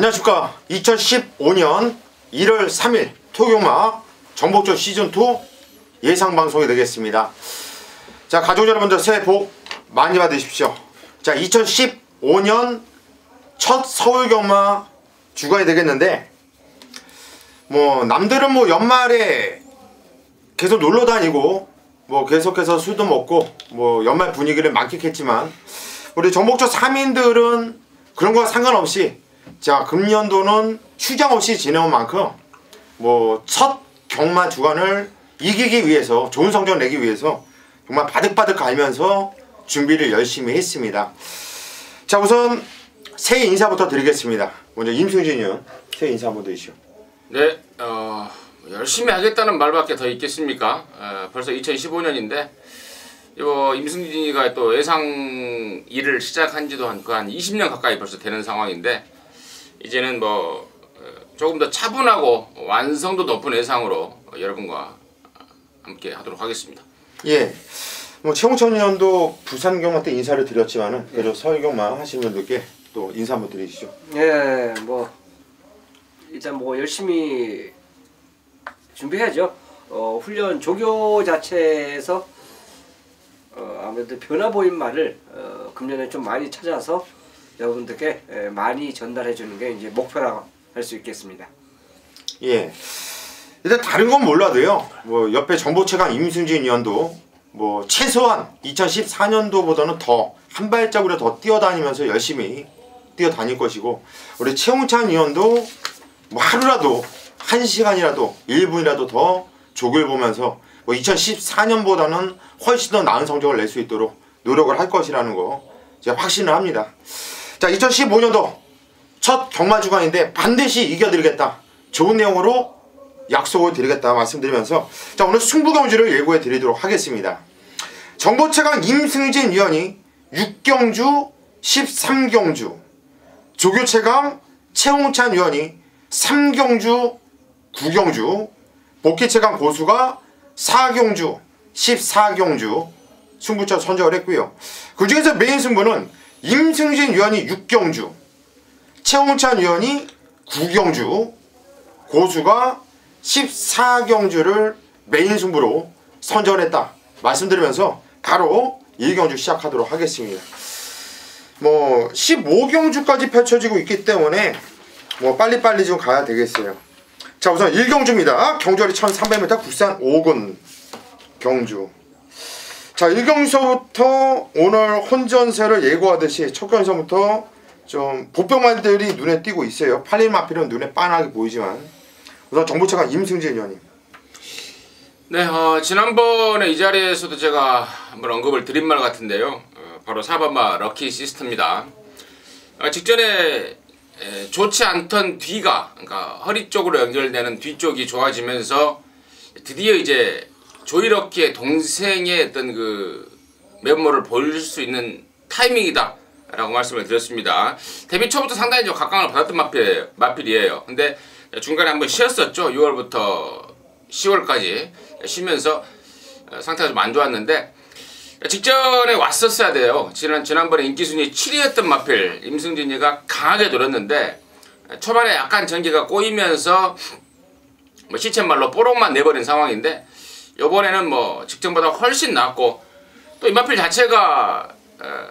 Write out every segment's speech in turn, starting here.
안녕하십니까. 2015년 1월 3일 토요마 정복조 시즌2 예상방송이 되겠습니다. 자, 가족 여러분들 새해 복 많이 받으십시오. 자, 2015년 첫 서울경마 주간이 되겠는데, 남들은 연말에 계속 놀러 다니고 계속해서 술도 먹고 연말 분위기를 만끽했지만, 우리 정복조 3인들은 그런 거와 상관없이 자, 금년도는 휴장 없이 지내온 만큼 첫 경마 주간을 이기기 위해서, 좋은 성적 내기 위해서 정말 바득바득 갈면서 준비를 열심히 했습니다. 자, 우선 새해 인사부터 드리겠습니다. 먼저 임승진 의원, 새해 인사 한번 드리시죠. 네, 열심히 하겠다는 말밖에 더 있겠습니까? 벌써 2015년인데 임승진이가 또 예상 일을 시작한 지도 한 20년 가까이 벌써 되는 상황인데, 이제는 조금 더 차분하고 완성도 높은 예상으로 여러분과 함께 하도록 하겠습니다. 예, 최홍천 의원도 부산 경마 때 인사를 드렸지만은 그래도 서울 경마 하시는 분들께 또 인사 한번 드리시죠. 예, 일단 열심히 준비해야죠. 훈련 조교 자체에서 아무래도 변화 보인 말을 금년에 좀 많이 찾아서 여러분들께 많이 전달해 주는 게 이제 목표라고 할 수 있겠습니다. 예, 일단 다른 건 몰라도요, 옆에 정보체감 임승진 의원도 최소한 2014년도보다는 더 한 발짝으로 더 뛰어다니면서 열심히 뛰어다닐 것이고, 우리 최홍찬 의원도 하루라도 1시간이라도 1분이라도 더 조교를 보면서 2014년보다는 훨씬 더 나은 성적을 낼 수 있도록 노력을 할 것이라는 거 제가 확신을 합니다. 자, 2015년도 첫 경마 주간인데 반드시 이겨드리겠다, 좋은 내용으로 약속을 드리겠다 말씀드리면서, 자, 오늘 승부경주를 예고해 드리도록 하겠습니다. 정보체감 임승진 위원이 6경주 13경주, 조교체감 최홍찬 위원이 3경주 9경주, 복귀체감 고수가 4경주 14경주 승부처 선정을 했고요. 그 중에서 메인 승부는 임승진 위원이 6경주, 최홍찬 위원이 9경주, 고수가 14경주를 메인 승부로 선정을 했다 말씀드리면서 바로 1경주 시작하도록 하겠습니다. 15경주까지 펼쳐지고 있기 때문에 빨리빨리 좀 가야 되겠어요. 자, 우선 1경주입니다. 경주거리 1300m 국산 5군 경주. 자, 1경주서부터 오늘 혼전세를 예고하듯이 첫 경주서부터 좀 보병만들이 눈에 띄고 있어요. 8일 마필은 눈에 빤하게 보이지만, 우선 정보체감 임승진 의원님. 네, 지난번에 이 자리에서도 제가 한번 언급을 드린 말 같은데요. 바로 4번마 럭키 시스터입니다. 직전에 좋지 않던 뒤가, 그러니까 허리 쪽으로 연결되는 뒤쪽이 좋아지면서 드디어 이제 조이럭키의 동생의 어떤 그 면모를 보일 수 있는 타이밍이다 라고 말씀을 드렸습니다. 데뷔 초부터 상당히 좀 각광을 받았던 마필이에요. 근데 중간에 한번 쉬었었죠. 6월부터 10월까지 쉬면서 상태가 좀 안 좋았는데, 직전에 왔었어야 돼요. 지난번에 인기순위 7위였던 마필 임승진이가 강하게 노렸는데, 초반에 약간 전기가 꼬이면서 시쳇말로 뽀록만 내버린 상황인데, 요번에는 직전보다 훨씬 낫고, 또 이 마필 자체가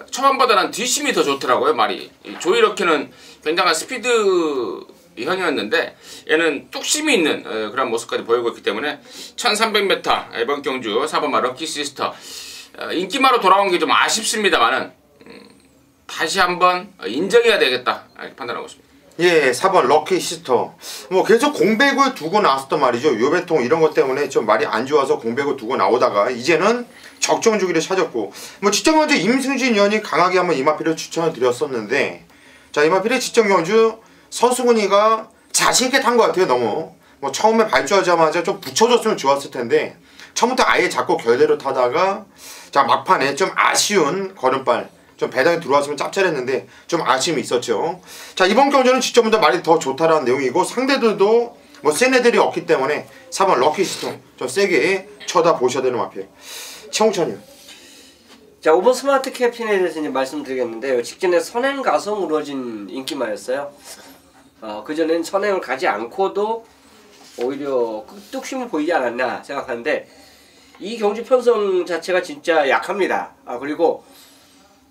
초반보다는 뒷심이 더 좋더라고요. 말이 조이럭키는 굉장한 스피드 형이었는데 얘는 뚝심이 있는 그런 모습까지 보이고 있기 때문에 1300m 이번 경주 4번마 럭키 시스터 인기마로 돌아온 게 좀 아쉽습니다만은 다시 한번 인정해야 되겠다 이렇게 판단하고 있습니다. 예, 4번 럭키 시스터. 계속 공백을 두고 나왔었단 말이죠. 요배통 이런 것 때문에 좀 말이 안 좋아서 공백을 두고 나오다가 이제는 적정 주기를 찾았고, 직전 경주 임승진 의원이 강하게 한번 이마필을 추천을 드렸었는데, 자, 이마필의 직전 경주 서수근이가 자신있게 탄 것 같아요. 너무 처음에 발주하자마자 좀 붙여줬으면 좋았을 텐데 처음부터 아예 잡고 결대로 타다가, 자, 막판에 좀 아쉬운 걸음발, 좀 배당이 들어왔으면 짭짤했는데 좀 아쉬움이 있었죠. 자, 이번 경주는 직전보다 말이 더 좋다라는 내용이고, 상대들도 센 애들이 없기 때문에 4번 럭키 시스터 좀 세게 쳐다보셔야 되는 마필 최홍찬이요. 자, 5번 스마트 캡틴에 대해서 이제 말씀드리겠는데요. 직전에 선행 가성으로 진 인기마였어요. 그전엔 선행을 가지 않고도 오히려 뚝심을 보이지 않았나 생각하는데 이 경주 편성 자체가 진짜 약합니다. 그리고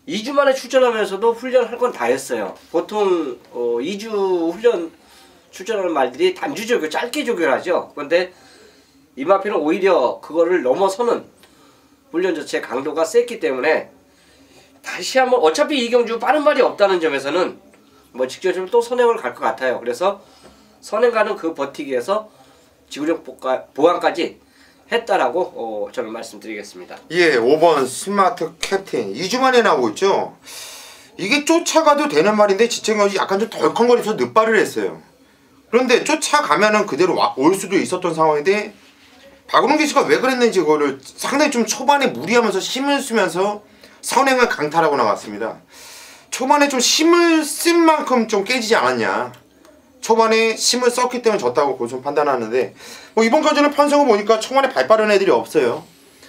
2주 만에 출전하면서도 훈련할 건 다 했어요. 보통 2주 훈련 출전하는 말들이 단주 조교, 짧게 조교를 하죠. 그런데 이 마필은 오히려 그거를 넘어서는 훈련 자체의 강도가 셌기 때문에 다시 한번 어차피 이 경주 빠른 말이 없다는 점에서는 뭐 직접적으로 또 선행을 갈 것 같아요. 그래서 선행 가는 그 버티기에서 지구력 보강까지 했다라고 저는 말씀드리겠습니다. 예, 5번 스마트 캡틴 2주 만에 나오고 있죠. 이게 쫓아가도 되는 말인데 지체가 약간 좀 덜컹거리면서 늦발을 했어요. 그런데 쫓아가면은 그대로 올 수도 있었던 상황인데 박은홍 기수가 왜 그랬는지 그거를 상당히 좀 초반에 무리하면서 힘을 쓰면서 선행을 강탈하고 나갔습니다. 초반에 좀 힘을 쓴 만큼 좀 깨지지 않았냐. 초반에 힘을 썼기 때문에 졌다고 고좀 판단하는데 뭐 이번 경주는 편성을 보니까 초반에 발 빠른 애들이 없어요.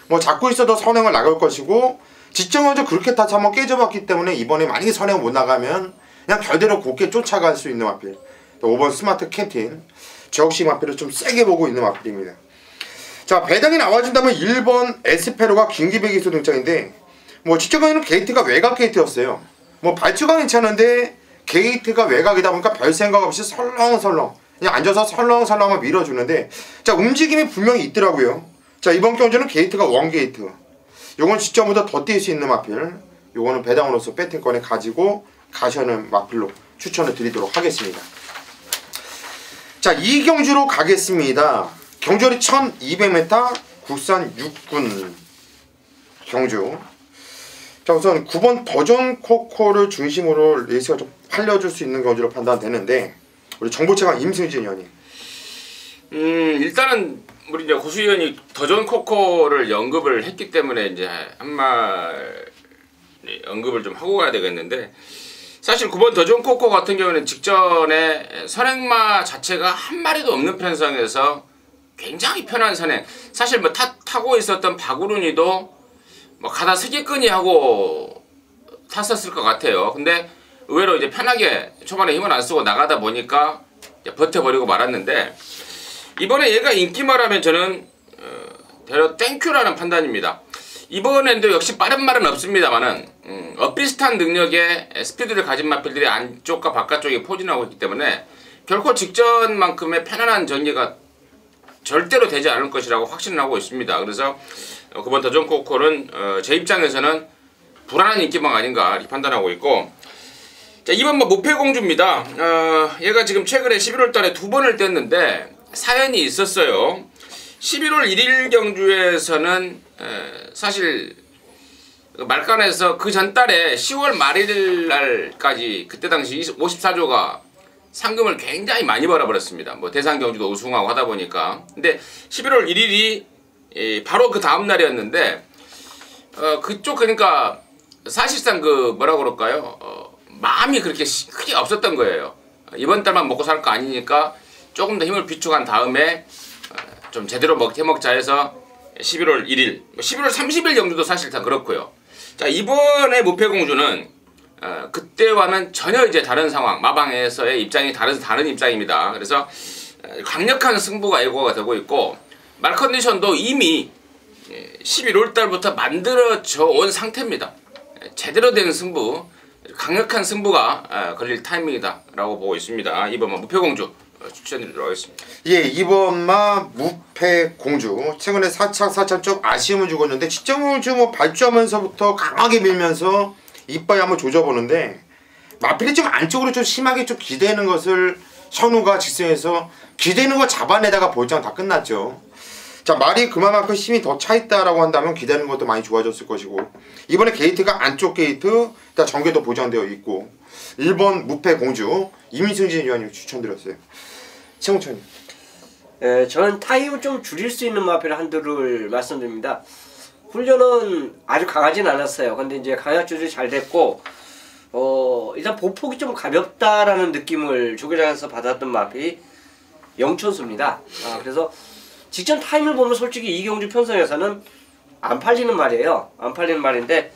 뭐 잡고 있어도 선행을 나갈 것이고 직전 먼저 그렇게 다시 한번 깨져봤기 때문에 이번에 만약에 선행을 못 나가면 그냥 결대로 곱게 쫓아갈 수 있는 마필. 또 5번 스마트 캡틴 저 역시 마필을 좀 세게 보고 있는 마필입니다. 자, 배당이 나와준다면 1번 에스페로가 김기배 기수 등장인데 뭐 직전에는 게이트가 외곽 게이트였어요. 뭐 발주가 괜찮은데 게이트가 외곽이다 보니까 별 생각 없이 설렁설렁 그냥 앉아서 설렁설렁을 밀어주는데 자, 움직임이 분명히 있더라고요. 자, 이번 경주는 게이트가 원게이트. 요건 직전보다 더 뛸 수 있는 마필. 요거는 배당으로서 배팅권에 가지고 가셔는 마필로 추천을 드리도록 하겠습니다. 자, 이 경주로 가겠습니다. 경주거리 1200m 국산 6군 경주. 자, 우선 9번 더전 코코를 중심으로 레이스가 좀 팔려줄 수 있는 경주로 판단되는데 우리 정보체감 임승진 의원님. 일단은 우리 이제 고수 의원이 더전 코코를 언급을 했기 때문에 이제 한 말 언급을 좀 하고 가야 되겠는데 사실 9번 더전 코코 같은 경우는 직전에 선행마 자체가 한 마리도 없는 편성에서 굉장히 편한 선행. 사실 뭐 타고 있었던 박우run이도 뭐 가다 스기끈이 하고 탔었을 것 같아요. 근데 의외로 이제 편하게 초반에 힘을 안 쓰고 나가다 보니까 이제 버텨버리고 말았는데 이번에 얘가 인기말하면 저는 대략 땡큐라는 판단입니다. 이번에도 역시 빠른 말은 없습니다만은 비슷한 능력의 스피드를 가진 마필들이 안쪽과 바깥쪽에 포진하고 있기 때문에 결코 직전만큼의 편안한 전개가 절대로 되지 않을 것이라고 확신을 하고 있습니다. 그래서 9번 더전 코코는 제 입장에서는 불안한 인기망 아닌가 이렇게 판단하고 있고 자, 2번 뭐 무패공주입니다. 얘가 지금 최근에 11월 달에 2번을 뗐는데 사연이 있었어요. 11월 1일 경주에서는 사실 말간에서 그 전달에 10월 말일 날까지 그때 당시 54조가 상금을 굉장히 많이 벌어버렸습니다. 뭐 대상 경주도 우승하고 하다 보니까. 근데 11월 1일이 바로 그 다음 날이었는데 그쪽 그러니까 사실상 그 뭐라 그럴까요? 마음이 그렇게 크게 없었던 거예요. 이번 달만 먹고 살 거 아니니까 조금 더 힘을 비축한 다음에 좀 제대로 해먹자 해서 11월 1일, 11월 30일 경주도 사실 다 그렇고요. 자, 이번에 무패공주는 그때와는 전혀 이제 다른 상황, 마방에서의 입장이 다른 입장입니다. 그래서 강력한 승부가 예고가 되고 있고 말 컨디션도 이미 11월 달부터 만들어져 온 상태입니다. 제대로 된 승부, 강력한 승부가 걸릴 타이밍이다 라고 보고 있습니다. 이번 무패공주 추천드리도록 하겠습니다. 예, 2번마 무패공주 최근에 살짝 좀 아쉬움을 주고 있는데 직전을 뭐 발주하면서부터 강하게 밀면서 이빨이 한번 조져보는데 마필이 좀 안쪽으로 좀 심하게 좀 기대는 것을 선우가 직선에서 기대는 거 잡아내다가 볼장 다 끝났죠. 자, 말이 그만큼 힘이 더 차있다라고 한다면 기대는 것도 많이 좋아졌을 것이고 이번에 게이트가 안쪽 게이트 일단 전개도 보장되어 있고 1번 무패공주 임승진 위원님 추천드렸어요. 최홍천님. 저는 타임을 좀 줄일 수 있는 마필 한두를 말씀드립니다. 훈련은 아주 강하진 않았어요. 근데 이제 강약 조절이 잘 됐고 일단 보폭이 좀 가볍다라는 느낌을 조교장에서 받았던 마필이 영천수입니다. 그래서 직전 타임을 보면 솔직히 이경주 편성에서는 안 팔리는 말이에요. 안 팔리는 말인데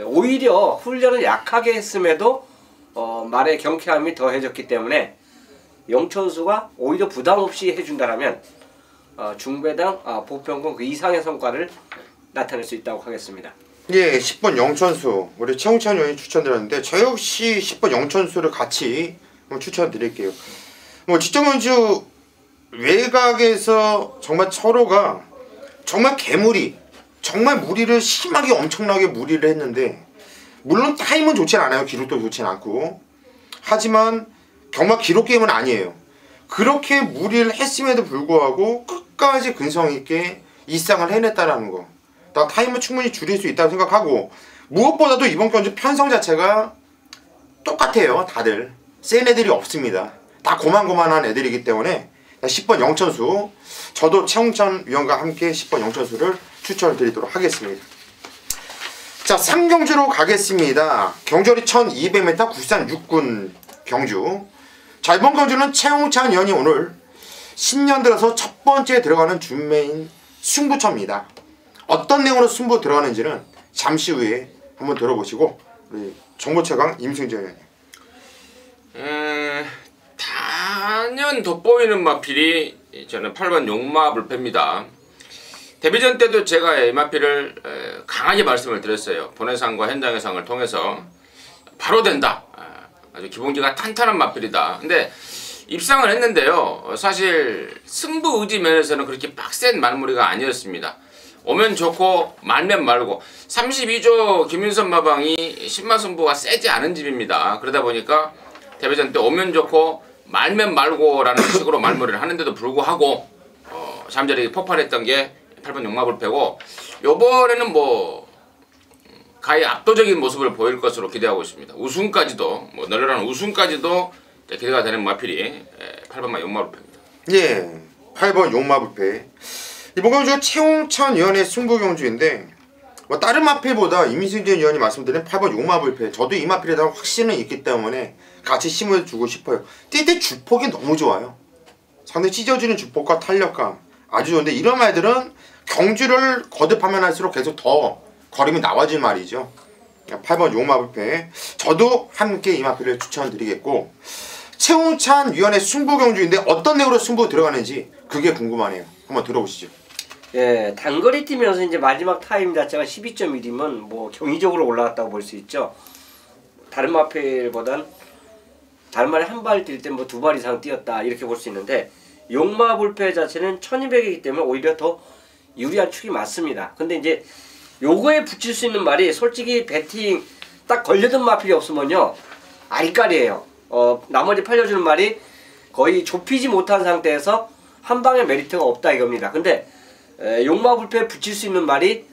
오히려 훈련을 약하게 했음에도 말의 경쾌함이 더해졌기 때문에 영천수가 오히려 부담 없이 해준다라면 중배당 보편권 그 이상의 성과를 나타낼 수 있다고 하겠습니다. 예, 10번 영천수 우리 최홍찬 의원이 추천드렸는데 저 역시 10번 영천수를 같이 추천드릴게요. 뭐 지정연주 외곽에서 정말 철호가 정말 정말 무리를 심하게 엄청나게 무리를 했는데 물론 타임은 좋진 않아요. 기록도 좋진 않고. 하지만 정말 기록 게임은 아니에요. 그렇게 무리를 했음에도 불구하고 끝까지 근성 있게 이상을 해냈다라는 거. 나 타임은 충분히 줄일 수 있다고 생각하고 무엇보다도 이번 경주 편성 자체가 똑같아요. 다들 센 애들이 없습니다. 다 고만고만한 애들이기 때문에 10번 영천수 저도 최홍찬 위원과 함께 10번 영천수를 추천을 드리도록 하겠습니다. 자 3경주로 가겠습니다. 경주거리 1200m 국산 6군 경주. 자 이번 경주는 최홍찬 위원이 오늘 신년 들어서 첫 번째 들어가는 준메인 승부처입니다. 어떤 내용으로 승부 들어가는지는 잠시 후에 한번 들어보시고 우리 정보최강 임승재 의원님. 단연 돋보이는 마필이 저는 8번 용마불패입니다. 데뷔전 때도 제가 이 마필을 강하게 말씀을 드렸어요. 본회상과 현장회상을 통해서 바로 된다. 아주 기본기가 탄탄한 마필이다. 근데 입상을 했는데요. 사실 승부 의지 면에서는 그렇게 빡센 말무리가 아니었습니다. 오면 좋고 말면 말고 32조 김윤선 마방이 신마승부가 세지 않은 집입니다. 그러다 보니까 데뷔전 때 오면 좋고 말면 말고 라는 식으로 말무리를 하는데도 불구하고 잠자리 폭발했던 게 8번 용마불패고 요번에는 뭐 가히 압도적인 모습을 보일 것으로 기대하고 있습니다. 우승까지도 뭐 널널한 우승까지도 기대가 되는 마필이 8번 용마불패입니다. 예, 8번 용마불패. 이번 경주가 최홍찬 위원의 승부 경주인데 뭐 다른 마필보다 이민승재 위원이 말씀드린 8번 용마불패 저도 이 마필에 대한 확신은 있기 때문에 같이 심어주고 싶어요. 띠띠 주폭이 너무 좋아요. 상당히 찢어지는 주폭과 탄력감 아주 좋은데 이런 말들은 경주를 거듭하면 할수록 계속 더 걸음이 나와질 말이죠. 8번 용마불패 저도 함께 이 마필을 추천드리겠고 최홍찬 위원의 승부 경주인데 어떤 내용으로 승부 들어가는지 그게 궁금하네요. 한번 들어보시죠. 예, 단거리 뛰면서 이제 마지막 타임 자체가 12.1이면 뭐 경이적으로 올라갔다고 볼 수 있죠. 다른 마필보단 다른 말에 한 발 뛸 때 뭐 2발 이상 뛰었다 이렇게 볼 수 있는데 용마불패 자체는 1200이기 때문에 오히려 더 유리한 축이 맞습니다. 근데 이제 요거에 붙일 수 있는 말이 솔직히 배팅 딱 걸려든 마필이 없으면요 아리까리예요. 나머지 팔려주는 말이 거의 좁히지 못한 상태에서 한 방에 메리트가 없다 이겁니다. 근데 용마불패에 붙일 수 있는 말이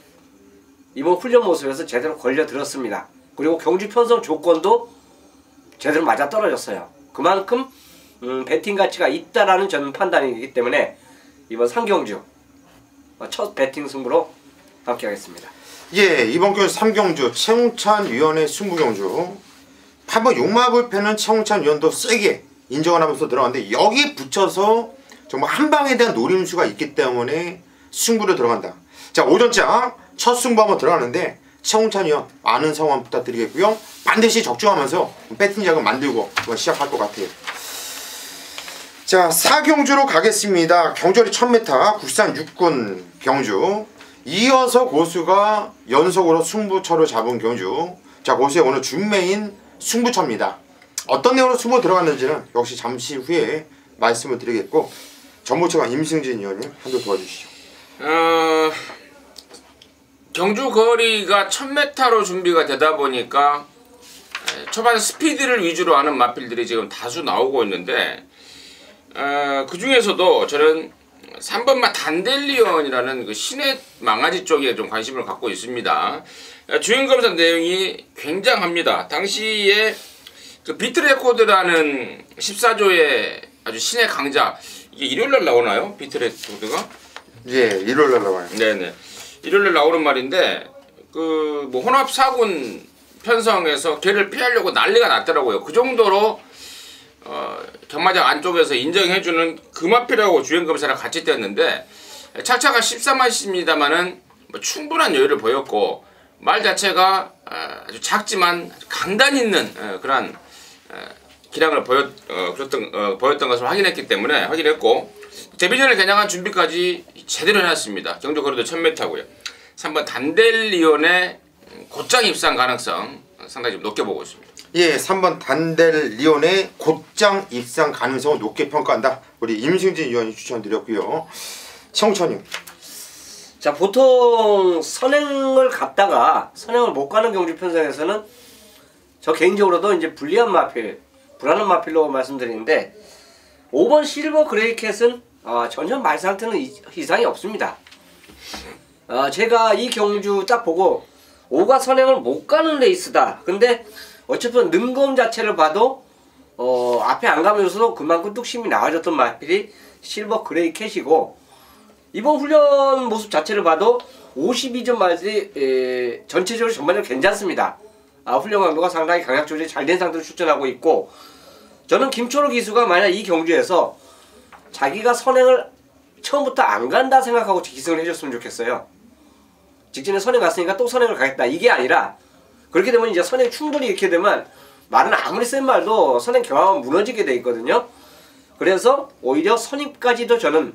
이번 훈련 모습에서 제대로 걸려 들었습니다. 그리고 경주 편성 조건도 제대로 맞아 떨어졌어요. 그만큼 배팅 가치가 있다라는 저는 판단이기 때문에 이번 3경주 첫 배팅 승부로 함께 하겠습니다. 예, 이번 경주 3경주 최홍찬 위원의 승부 경주 8번 용마불패는 최홍찬 위원도 세게 인정을 하면서 들어갔는데 여기에 붙여서 정말 한 방에 대한 노림수가 있기 때문에 승부로 들어간다. 자, 오전장 첫 승부 한번 들어가는데 최홍찬 위원 많은 성원 부탁드리겠고요. 반드시 적중하면서 배팅 자금 만들고 시작할 것 같아요. 자, 4경주로 가겠습니다. 경주거리 1000m 국산 6군 경주. 이어서 고수가 연속으로 승부처를 잡은 경주. 자, 고수의 오늘 준메인 승부처입니다. 어떤 내용으로 승부 들어갔는지는 역시 잠시 후에 말씀을 드리겠고 정보처가 임승진 의원님 한번 도와주시죠. 경주 거리가 1000m로 준비가 되다 보니까 초반 스피드를 위주로 하는 마필들이 지금 다수 나오고 있는데 그 중에서도 저는 3번마 단델리온이라는 그 신의 망아지 쪽에 좀 관심을 갖고 있습니다. 주행검사 내용이 굉장합니다. 당시에 그 비트레코드라는 14조의 아주 신의 강자, 이게 일요일날 나오나요? 비트레코드가? 예, 일요일날 나와요. 네네. 일요일날 나오는 말인데 그 뭐 혼합 4군 편성에서 걔를 피하려고 난리가 났더라고요. 그 정도로 경마장 안쪽에서 인정해주는 금화필하고 주행검사를 같이 뗐는데 차차가 13마시입니다만은 뭐 충분한 여유를 보였고 말 자체가 아주 작지만 강단 있는 그런 기량을 보였던 것을 확인했고 데뷔전을 겨냥한 준비까지 제대로 해놨습니다. 경주 거리도 1000m고요. 3번 단델리온의 곧장 입상 가능성 상당히 좀 높게 보고 있습니다. 예, 3번 단델리온의 곧장 입상 가능성을 높게 평가한다. 우리 임승진 위원이 추천드렸고요. 청천님. 자, 보통 선행을 갔다가 선행을 못 가는 경주 편성에서는 저 개인적으로도 이제 불리한 마필, 불안한 마필로 말씀드리는데 5번 실버 그레이캣은 전혀 말 상태는 이상이 없습니다. 제가 이 경주 딱 보고 5가 선행을 못 가는 레이스다. 근데 어쨌든 능검 자체를 봐도 앞에 안 가면서도 그만큼 뚝심이 나와줬던 마필이 실버 그레이캣이고 이번 훈련 모습 자체를 봐도 52점 말들이 전체적으로 전반적으로 괜찮습니다. 훈련 강도가 상당히 강약 조절이 잘 된 상태로 출전하고 있고 저는 김초로 기수가 만약 이 경주에서 자기가 선행을 처음부터 안 간다 생각하고 기승을 해줬으면 좋겠어요. 직전에 선행 갔으니까 또 선행을 가겠다 이게 아니라 그렇게 되면 이제 선행 충돌이 이렇게 되면 말은 아무리 센 말도 선행 경험은 무너지게 돼 있거든요. 그래서 오히려 선임까지도 저는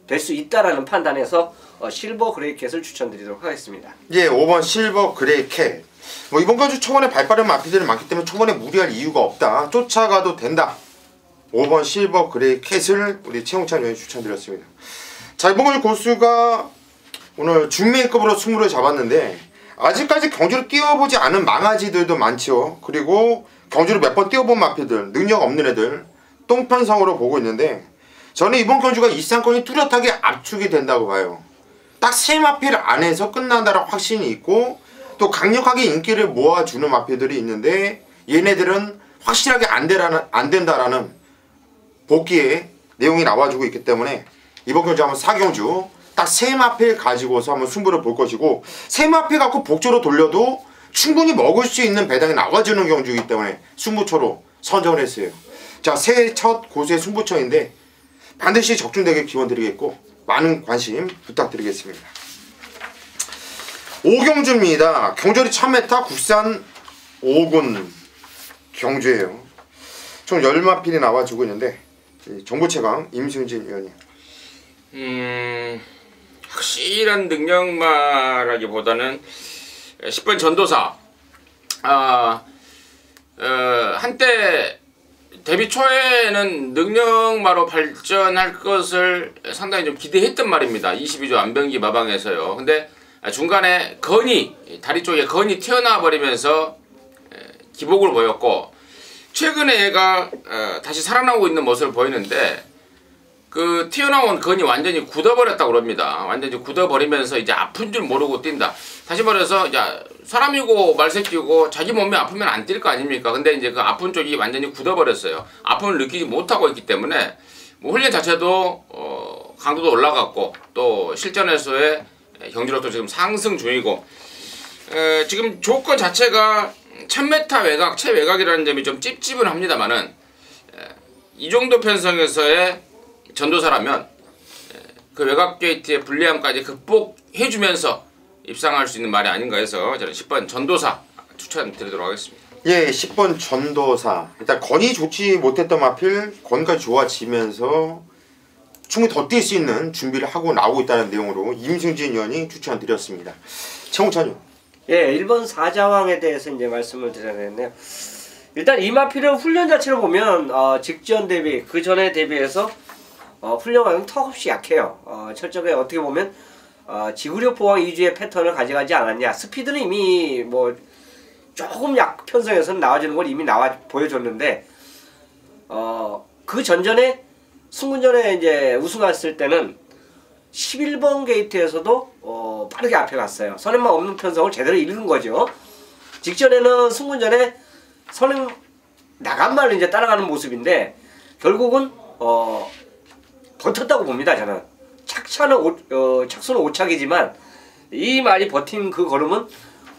될 수 있다라는 판단에서 실버 그레이캣을 추천드리도록 하겠습니다. 예, 5번 실버 그레이캣. 뭐 이번 경주 초반에 발빠른 마피들이 많기 때문에 초반에 무리할 이유가 없다. 쫓아가도 된다. 5번 실버 그레이캣을 우리 최홍찬 위원이 추천드렸습니다. 자, 이번 경주 고수가 오늘 중매급으로 승부를 잡았는데 아직까지 경주를 뛰어보지 않은 망아지들도 많죠. 그리고 경주를 몇 번 뛰어본 마피들, 능력 없는 애들 똥편성으로 보고 있는데 저는 이번 경주가 이상권이 뚜렷하게 압축이 된다고 봐요. 딱 세 마필 안에서 끝난다는 확신이 있고 또 강력하게 인기를 모아주는 마필들이 있는데 얘네들은 확실하게 안 된다라는 복귀의 내용이 나와주고 있기 때문에 이번 경주 한번 4경주 딱 세 마필 가지고서 한번 승부를 볼 것이고 세 마필 갖고 복조로 돌려도 충분히 먹을 수 있는 배당이 나와주는 경주이기 때문에 승부처로 선정을 했어요. 자, 새해 첫 고수의 승부처인데 반드시 적중되게 기원드리겠고 많은 관심 부탁드리겠습니다. 5경주입니다. 경주리 1000m 국산 5군 경주예요. 총 10마필이 나와주고 있는데 정보체강 임승진 위원님. 확실한 능력마라기보다는 10번 전도사 한때 데뷔 초에는 능력마로 발전할 것을 상당히 좀 기대했단 말입니다. 22조 안병기 마방에서요. 근데 중간에 다리 쪽에 건이 튀어나와 버리면서 기복을 보였고 최근에 얘가 다시 살아나고 있는 모습을 보이는데 그 튀어나온 건이 완전히 굳어버렸다고 그럽니다. 완전히 굳어버리면서 이제 아픈 줄 모르고 뛴다. 다시 말해서 야, 사람이고 말새끼고 자기 몸이 아프면 안 뛸 거 아닙니까? 근데 이제 그 아픈 쪽이 완전히 굳어버렸어요. 아픔을 느끼지 못하고 있기 때문에 뭐 훈련 자체도 강도도 올라갔고 또 실전에서의 경지력도 지금 상승 중이고 지금 조건 자체가 1000m 외곽, 최외곽이라는 점이 좀 찝찝은 합니다만은 이 정도 편성에서의 전도사라면 그 외곽 게이트의 불리함까지 극복해주면서 입상할 수 있는 말이 아닌가 해서 저는 10번 전도사 추천드리도록 하겠습니다. 예, 10번 전도사. 일단 건이 좋지 못했던 마필 건까지 좋아지면서 충분히 더 뛸 수 있는 준비를 하고 나오고 있다는 내용으로 임승진 위원이 추천드렸습니다. 최홍찬님. 예, 1번 사자왕에 대해서 이제 말씀을 드려야겠네요. 일단 이 마필은 훈련 자체를 보면 직전 대비, 그 전에 대비해서 훈련은 턱없이 약해요. 철저하게 어떻게 보면 지구력 보강 위주의 패턴을 가져가지 않았냐. 스피드는 이미 뭐 조금 약 편성에서는 나와주는 걸 이미 보여줬는데 그 전전에 승군전에 이제 우승했을 때는 11번 게이트에서도 빠르게 앞에 갔어요. 선행만 없는 편성을 제대로 이루는 거죠. 직전에는 승군전에 선행 나간 말을 이제 따라가는 모습인데 결국은 버텼다고 봅니다. 저는 착수는 오착이지만 이 말이 버틴 그 걸음은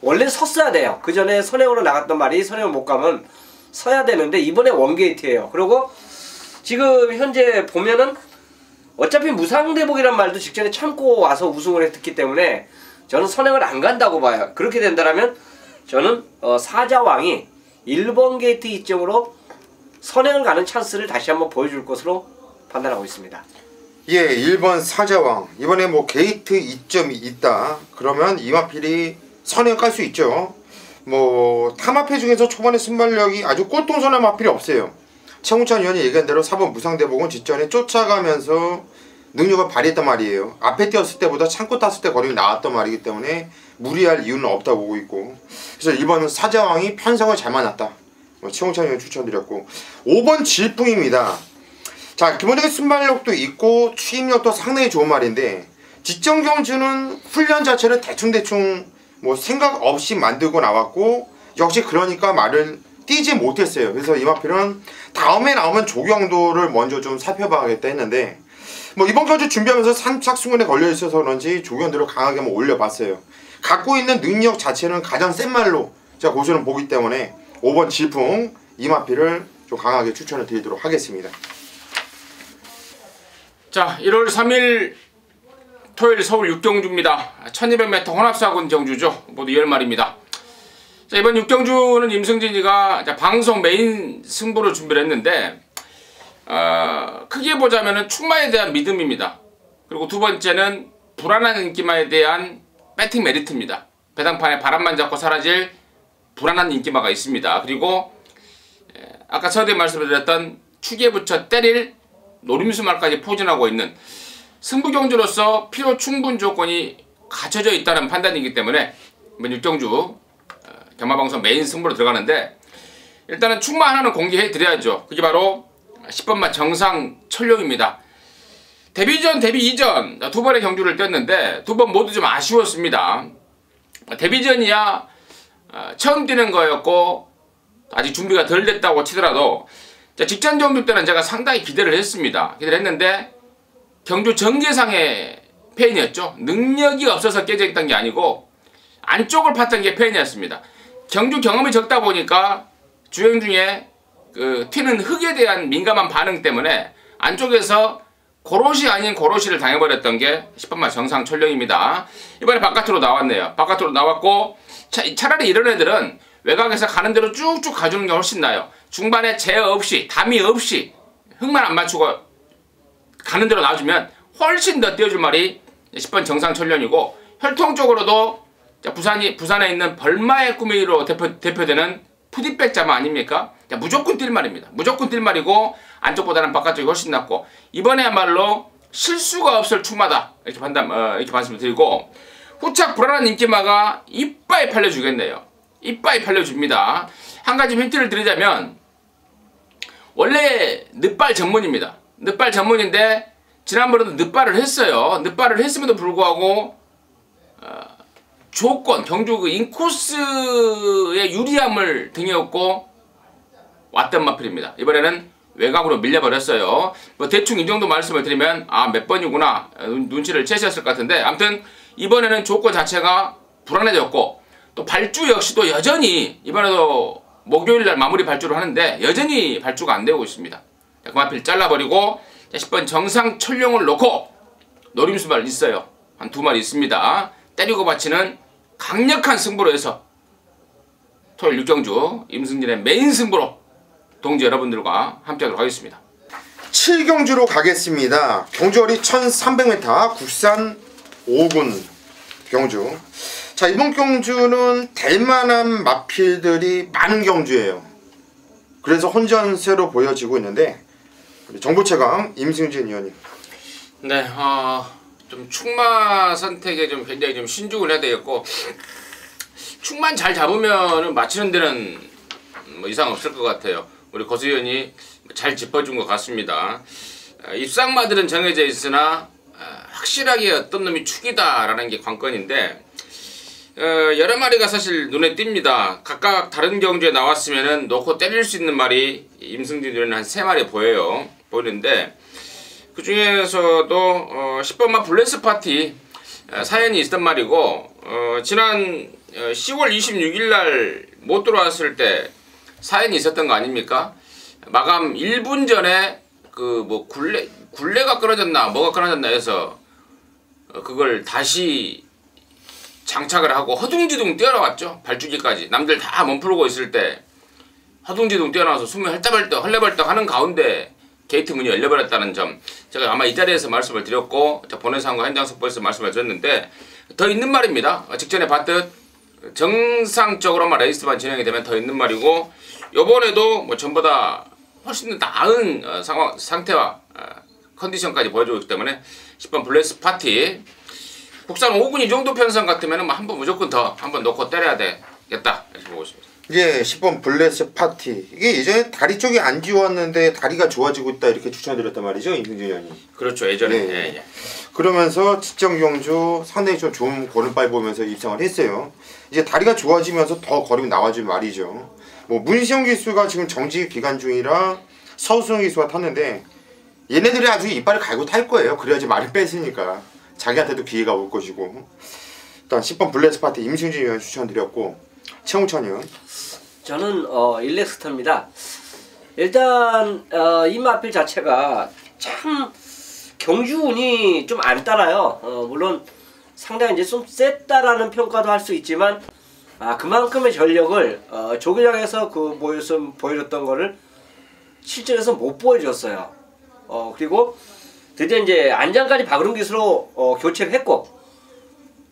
원래 섰어야 돼요. 그 전에 선행으로 나갔던 말이 선행을 못 가면 서야 되는데 이번에 원게이트예요. 그리고 지금 현재 보면은 어차피 무상대복이란 말도 직전에 참고 와서 우승을 했기 때문에 저는 선행을 안 간다고 봐요. 그렇게 된다면 저는 사자왕이 1번 게이트 이점으로 선행을 가는 찬스를 다시 한번 보여줄 것으로 판단하고 있습니다. 예, 1번 사자왕. 이번에 뭐 게이트 이점이 있다. 그러면 이마필이 선행 깔 수 있죠. 뭐 타마패 중에서 초반에 순발력이 아주 꼴통선한 마필이 없어요. 최홍찬 의원이 얘기한 대로 4번 무상대복은 직전에 쫓아가면서 능력을 발휘했단 말이에요. 앞에 뛰었을 때보다 창고 탔을 때 거리가 나왔단 말이기 때문에 무리할 이유는 없다고 보고 있고, 그래서 1번은 사자왕이 편성을 잘 만났다. 최홍찬 의원 추천드렸고, 5번 질풍입니다. 자, 기본적인 순발력도 있고 추임력도 상당히 좋은 말인데, 직전 경주는 훈련 자체를 대충대충 뭐 생각 없이 만들고 나왔고, 역시 그러니까 말을 뛰지 못했어요. 그래서 이마필은 다음에 나오면 조경도를 먼저 좀 살펴봐야겠다 했는데, 뭐 이번 경주 준비하면서 산착순간에 걸려있어서 그런지 조경도를 강하게 한번 올려봤어요. 갖고 있는 능력 자체는 가장 센 말로 제가 고수는 보기 때문에 5번 질풍 이마필을 좀 강하게 추천을 드리도록 하겠습니다. 자, 1월 3일 토요일 서울 6경주입니다. 1200m 혼합사군 경주죠. 모두 10마리입니다. 자, 이번 6경주는 임승진이가 방송 메인 승부로 준비를 했는데, 크게 보자면은 충마에 대한 믿음입니다. 그리고 두 번째는 불안한 인기마에 대한 배팅 메리트입니다. 배당판에 바람만 잡고 사라질 불안한 인기마가 있습니다. 그리고 아까 서두에 말씀드렸던 축에 붙여 때릴 노림수말까지 포진하고 있는 승부경주로서 필요 충분 조건이 갖춰져 있다는 판단이기 때문에 이번 6경주 경마방송 메인 승부로 들어가는데, 일단은 충마 하나는 공개해 드려야죠. 그게 바로 10번마 정상철룡입니다. 데뷔 전, 데뷔 이전 두 번의 경주를 뛰었는데 두 번 모두 좀 아쉬웠습니다. 데뷔 전이야 처음 뛰는 거였고 아직 준비가 덜 됐다고 치더라도, 직전 경주 때는 제가 상당히 기대를 했습니다. 기대를 했는데 경주 전개상의 페인이었죠. 능력이 없어서 깨져 있던 게 아니고 안쪽을 팠던 게 페인이었습니다. 경주 경험이 적다 보니까 주행 중에 그 튀는 흙에 대한 민감한 반응 때문에 안쪽에서 고로시 아닌 고로시를 당해버렸던 게 10번마 정상철령입니다. 이번에 바깥으로 나왔네요. 바깥으로 나왔고, 차라리 이런 애들은 외곽에서 가는 대로 쭉쭉 가주는 게 훨씬 나아요. 중반에 제어 없이, 담이 없이 흙만 안 맞추고 가는 대로 놔주면 훨씬 더 뛰어줄 말이 10번 정상철령이고, 혈통적으로도 부산에 있는 벌마의 꾸미로 대표되는 푸디백 자마 아닙니까? 무조건 뛸 말입니다. 무조건 뛸 말이고 안쪽보다는 바깥쪽이 훨씬 낫고, 이번에야말로 실수가 없을 충마다 이렇게 이렇게 말씀을 드리고, 후착 불안한 인기마가 이빠이 팔려주겠네요. 이빠이 팔려줍니다. 한 가지 힌트를 드리자면, 원래 늦발 전문입니다. 늦발 전문인데 지난번에도 늦발을 했어요. 늦발을 했음에도 불구하고 조건, 경주 그 인코스의 유리함을 등에 업고 왔던 마필입니다. 이번에는 외곽으로 밀려버렸어요. 뭐 대충 이 정도 말씀을 드리면 몇 번이구나 눈치를 채셨을 것 같은데, 아무튼 이번에는 조건 자체가 불안해졌고, 또 발주 역시도 여전히 이번에도 목요일날 마무리 발주를 하는데 여전히 발주가 안 되고 있습니다. 그 마필 잘라버리고 10번 정상철룡을 놓고 노림수발 있어요. 한 2마리 있습니다. 때리고 바치는 강력한 승부로 해서 토요일 6경주 임승진의 메인 승부로 동지 여러분들과 함께하도록 하겠습니다. 7경주로 가겠습니다. 경주거리 1300m 국산 5군 경주. 자, 이번 경주는 될만한 마필들이 많은 경주예요. 그래서 혼전세로 보여지고 있는데, 우리 정보최강 임승진 의원님. 네, 좀 충마 선택에 좀 굉장히 좀 신중을 해야 되겠고, 충만 잘 잡으면은 맞히는 데는 뭐 이상 없을 것 같아요. 우리 고수 의원이 잘 짚어준 것 같습니다. 입상마들은 정해져 있으나 확실하게 어떤 놈이 축이다라는 게 관건인데, 여러 마리가 사실 눈에 띕니다. 각각 다른 경주에 나왔으면은 놓고 때릴 수 있는 말이 임승진 의원은 한 3마리 보이는데, 그 중에서도 10번마 블레스 파티 사연이 있었단 말이고, 지난 10월 26일날 못 들어왔을 때 사연이 있었던 거 아닙니까? 마감 1분 전에 그 뭐 굴레가 끊어졌나 뭐가 끊어졌나 해서 그걸 다시 장착을 하고 허둥지둥 뛰어나왔죠. 발주기까지. 남들 다 몸풀고 있을 때 허둥지둥 뛰어나와서 숨이 헐레벌떡 하는 가운데 게이트 문이 열려버렸다는 점, 제가 아마 이 자리에서 말씀을 드렸고 본회상과 현장 속보에서 말씀을 드렸는데, 더 있는 말입니다. 직전에 봤듯 정상적으로만 레이스만 진행이 되면 더 있는 말이고, 요번에도 뭐 전보다 훨씬 나은 상태와 컨디션까지 보여주고 있기 때문에 10번 블레스 파티, 국산 5군 이 정도 편성 같으면 한 번 무조건 더 한 번 놓고 때려야 되겠다 이렇게 보고 있습니다. 예, 10번 블레스 파티. 이게 예전에 다리 쪽이 안 좋았는데 다리가 좋아지고 있다 이렇게 추천드렸단 말이죠, 임승진 의원이. 그렇죠, 예전에. 네. 예. 그러면서 직전 경주 상당히 좀 좋은 걸음발 보면서 입상을 했어요. 이제 다리가 좋아지면서 더 걸음이 나와줄 말이죠. 뭐 문시영 기수가 지금 정지 기간 중이라 서수영 기수가 탔는데, 얘네들이 아주 이빨을 갈고 탈 거예요. 그래야지 말을 뺐으니까 자기한테도 기회가 올 것이고. 일단 10번 블레스 파티 임승진 의원 추천드렸고, 최홍천 의원. 저는 일렉스터입니다. 일단 이 마필 자체가 참 경주운이 좀 안 따라요. 물론 상당히 이제 좀 셌다라는 평가도 할 수 있지만, 그만큼의 전력을 조기장에서 보여줬던 거를 실전에서 못 보여줬어요. 그리고 드디어 이제 안장까지 박으름 기수로 교체를 했고,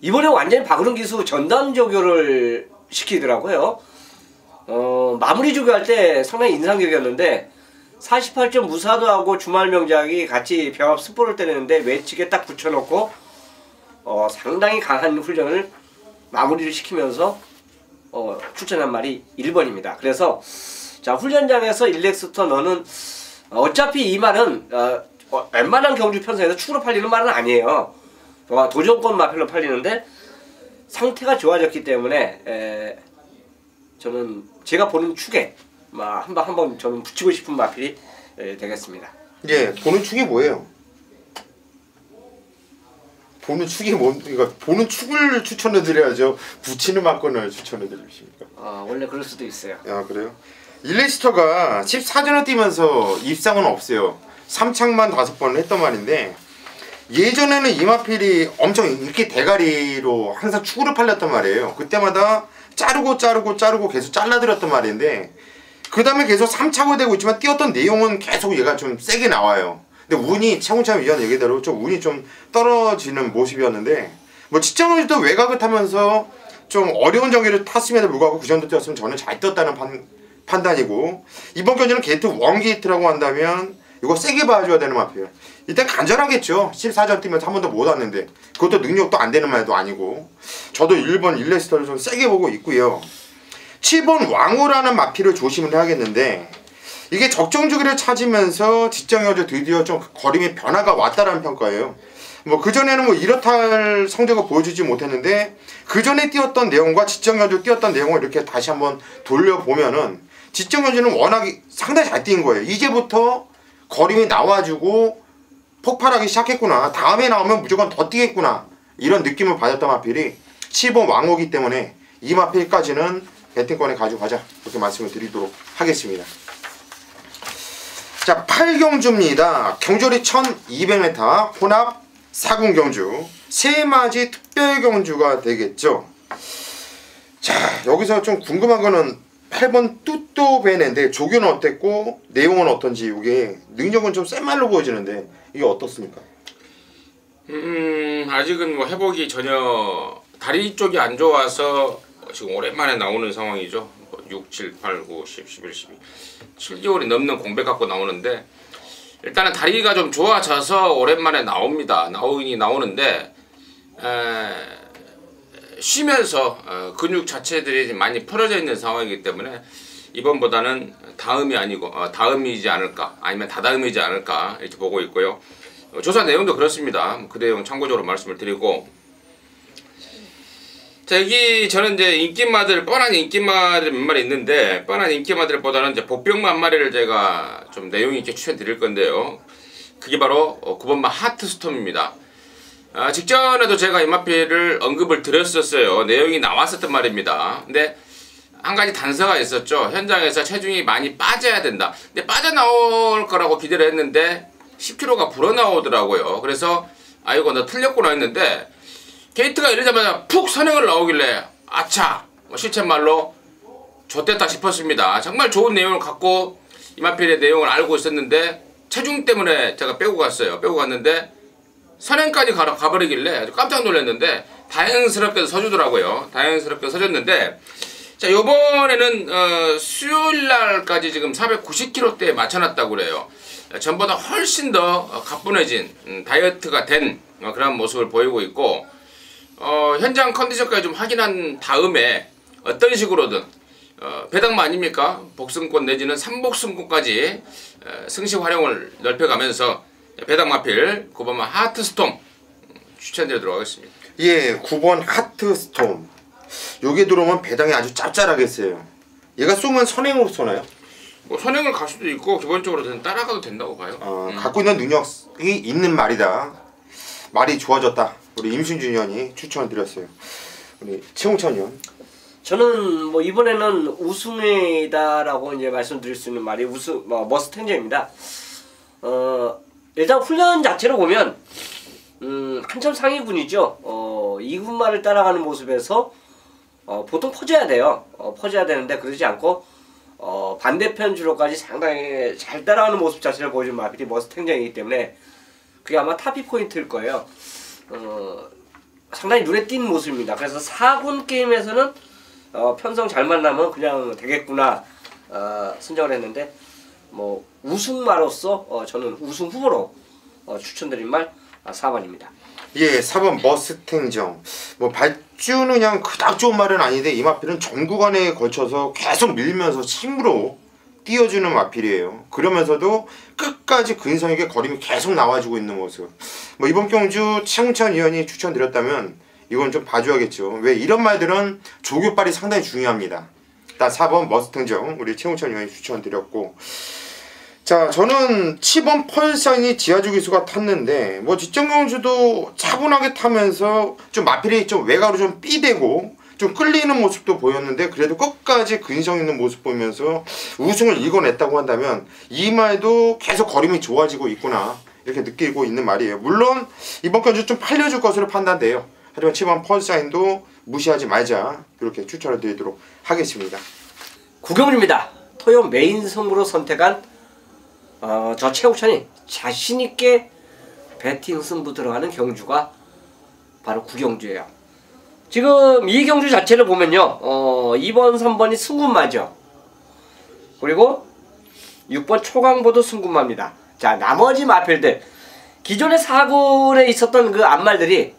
이번에 완전히 박으름 기수 전담 조교를 시키더라고요. 마무리 조교할 때 상당히 인상적이었는데, 48점 무사도 하고 주말 명작이 같이 병합 스포를 때리는데 외측에 딱 붙여놓고 상당히 강한 훈련을 마무리를 시키면서 추천한 말이 1번입니다. 그래서 자, 훈련장에서 일렉스터 너는 어차피 이 말은 웬만한 경주 편성에서 축으로 팔리는 말은 아니에요. 도전권 마필로 팔리는데 상태가 좋아졌기 때문에 저는 제가 보는 축에 한번 저는 붙이고 싶은 마필이 되겠습니다. 예, 보는 축이 뭐예요? 보는 축이 그러니까 보는 축을 추천해드려야죠. 붙이는 막건을 추천해드리십니까? 원래 그럴 수도 있어요. 그래요? 일렉스터가 14전을 뛰면서 입상은 없어요. 3창만 5번을 했단 말인데, 예전에는 이마필이 엄청 이렇게 대가리로 항상 축구를 팔렸단 말이에요. 그때마다 자르고 계속 잘라드렸단 말인데, 그 다음에 계속 3차고 되고 있지만 뛰었던 내용은 계속 얘가 좀 세게 나와요. 근데 운이 차훈참 위원 얘기대로 좀 운이 좀 떨어지는 모습이었는데, 뭐 직전에도 외곽을 타면서 좀 어려운 경기를 탔음에도 불구하고 그 정도 뛰었으면 저는 잘 뛰었다는 판단이고, 이번 경기는 게이트 1 게이트라고 한다면 이거 세게 봐줘야 되는 마필. 일단 간절하겠죠. 14전 뛰면서 한 번도 못 왔는데, 그것도 능력도 안 되는 말도 아니고. 저도 1번 일렉스터를 좀 세게 보고 있고요. 7번 왕호라는 마필을 조심을 해야겠는데, 이게 적정 주기를 찾으면서 직전여주 드디어 좀 걸음의 변화가 왔다라는 평가예요. 뭐 그전에는 뭐 이렇다 할 성적을 보여주지 못했는데, 그전에 뛰었던 내용과 직전여주 뛰었던 내용을 이렇게 다시 한번 돌려보면은 직전여주는 워낙 상당히 잘 뛴 거예요. 이제부터 걸음이 나와주고 폭발하기 시작했구나, 다음에 나오면 무조건 더 뛰겠구나, 이런 느낌을 받았던 마필이 7번 왕호기 때문에 이 마필까지는 배팅권에 가지고 가자, 그렇게 말씀을 드리도록 하겠습니다. 자, 8경주입니다. 경주리 1200m 혼합 4군 경주, 세맞이 특별 경주가 되겠죠. 자, 여기서 좀 궁금한 거는 8번 뚜또베네인데 조교는 어땠고 내용은 어떤지, 이게 능력은 좀 센 말로 보여지는데 이게 어떻습니까? 아직은 뭐 회복이 전혀, 다리 쪽이 안 좋아서 지금 오랜만에 나오는 상황이죠. 6, 7, 8, 9, 10, 11, 12 7개월이 넘는 공백 갖고 나오는데, 일단은 다리가 좀 좋아져서 오랜만에 나오는데 쉬면서 근육 자체들이 많이 풀어져 있는 상황이기 때문에 이번보다는 다음이 아니고 다음이지 않을까, 아니면 다다음이지 않을까 이렇게 보고 있고요. 조사 내용도 그렇습니다. 그 내용 참고적으로 말씀을 드리고, 자, 여기 저는 이제 인기마들, 뻔한 인기마들 몇 마리 있는데, 뻔한 인기마들보다는 이제 복병마 한 마리를 제가 좀 내용 있게 추천드릴 건데요. 그게 바로 9번마 하트스톰입니다. 직전에도 제가 이 마필을 언급을 드렸었어요. 내용이 나왔었단 말입니다. 근데 한 가지 단서가 있었죠. 현장에서 체중이 많이 빠져야 된다. 근데 빠져나올 거라고 기대를 했는데 10kg가 불어나오더라고요. 그래서 아이고 너 틀렸구나 했는데, 게이트가 이러자마자 푹 선행을 나오길래 아차, 실체말로 좋댔다 싶었습니다. 정말 좋은 내용을 갖고 이마필의 내용을 알고 있었는데 체중 때문에 제가 빼고 갔어요. 빼고 갔는데 선행까지 가버리길래 아주 깜짝 놀랐는데 다행스럽게 서주더라고요. 다행스럽게 서줬는데 자, 요번에는 수요일날까지 지금 490kg대에 맞춰놨다고 그래요. 전보다 훨씬 더 가뿐해진 다이어트가 된 그런 모습을 보이고 있고 현장 컨디션까지 좀 확인한 다음에 어떤 식으로든 배당마 아닙니까? 복승권 내지는 3복승권까지 승시 활용을 넓혀가면서 배당마필 9번마 하트스톰 추천드리도록 하겠습니다. 예, 9번 하트스톰. 요게 들어오면 배당이 아주 짭짤하겠어요. 얘가 쏘면 선행으로 쏘나요? 뭐 선행을 갈 수도 있고 기본적으로 따라가도 된다고 봐요. 갖고 있는 능력이 있는 말이다. 말이 좋아졌다. 우리 임승준 의원이 추천드렸어요. 우리 최홍찬 의원. 저는 뭐 이번에는 우승회다라고 이제 말씀드릴 수 있는 말이 머스탱제입니다. 일단 훈련 자체를 보면 한참 상위군이죠. 2군마를 따라가는 모습에서 보통 퍼져야 돼요. 퍼져야 되는데 그러지 않고 반대편 주로까지 상당히 잘 따라가는 모습 자체를 보여준 마필이 머스탱제이기 때문에 그게 아마 탑이 포인트일 거예요. 상당히 눈에 띈 모습입니다. 그래서 4군 게임에서는 편성 잘 만나면 그냥 되겠구나 선정을 했는데 뭐 우승마로서 저는 우승 후보로 추천드린 말 4번입니다. 예, 4번 머스탱정. 뭐 발주는 그냥 그닥 좋은 말은 아닌데 이 마필은 전 구간에 걸쳐서 계속 밀면서 힘으로 띄워주는 마필이에요. 그러면서도 끝까지 근성에게 거림이 계속 나와주고 있는 모습. 뭐 이번 경주 최홍찬 의원이 추천드렸다면 이건 좀 봐줘야겠죠. 왜 이런 말들은 조교빨이 상당히 중요합니다. 일단 4번 머스탱정 우리 최홍찬 의원이 추천드렸고, 자, 저는 7번 펄사인이 지하주기수가 탔는데 뭐 직전 경주도 차분하게 타면서 좀 마필이 좀 외곽으로 좀 삐대고 좀 끌리는 모습도 보였는데 그래도 끝까지 근성 있는 모습 보이면서 우승을 이겨냈다고 한다면 이 말도 계속 거림이 좋아지고 있구나 이렇게 느끼고 있는 말이에요. 물론 이번 경주 좀 팔려줄 것으로 판단돼요. 하지만 7번 펄사인도 무시하지 말자 이렇게 추천을 드리도록 하겠습니다. 구경주입니다. 토요 메인 승부로 선택한 저 최홍찬이 자신있게 배팅 승부 들어가는 경주가 바로 구경주예요. 지금 이 경주 자체를 보면요 2번 3번이 승군마죠. 그리고 6번 초강보도 승군마입니다. 자, 나머지 마필들 기존의 4군에 있었던 그 앞말들이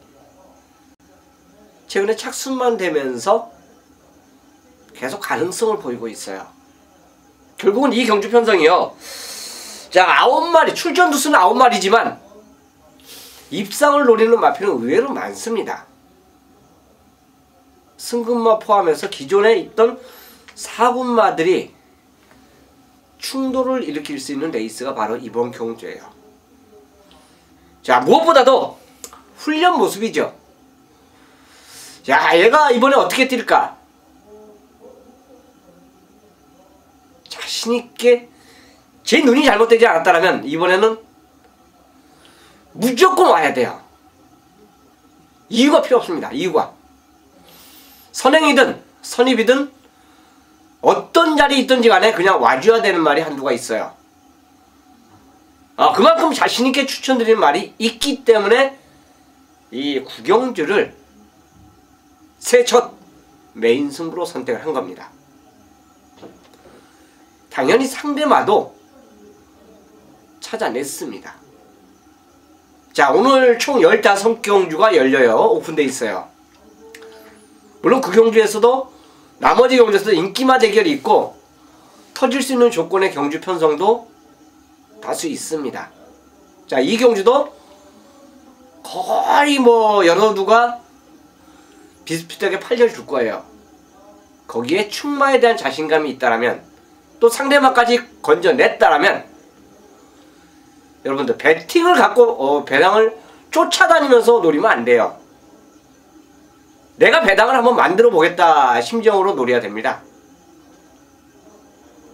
최근에 착순만 되면서 계속 가능성을 보이고 있어요. 결국은 이 경주 편성이요, 자, 9마리, 출전 두수는 9마리지만 입상을 노리는 마필은 의외로 많습니다. 승군마 포함해서 기존에 있던 4군마들이 충돌을 일으킬 수 있는 레이스가 바로 이번 경주예요. 자, 무엇보다도 훈련 모습이죠. 자, 얘가 이번에 어떻게 뛸까? 자신있게, 제 눈이 잘못되지 않았다면 이번에는 무조건 와야 돼요. 이유가 필요 없습니다. 이유가 선행이든 선입이든 어떤 자리에 있든지 간에 그냥 와줘야 되는 말이 한두가 있어요. 그만큼 자신있게 추천드리는 말이 있기 때문에 이 구경주를 새 첫 메인 승부로 선택을 한 겁니다. 당연히 상대마도 찾아냈습니다. 자, 오늘 총 15경주가 열려요. 오픈돼 있어요. 물론 그 경주에서도 나머지 경주에서도 인기마 대결이 있고 터질 수 있는 조건의 경주 편성도 다수 있습니다. 자, 이 경주도 거의 뭐 여러 누가 비슷비슷하게 팔려줄 거예요. 거기에 충마에 대한 자신감이 있다라면, 또 상대마까지 건져냈다라면 여러분들 배팅을 갖고 배당을 쫓아다니면서 노리면 안 돼요. 내가 배당을 한번 만들어 보겠다 심정으로 노려야 됩니다.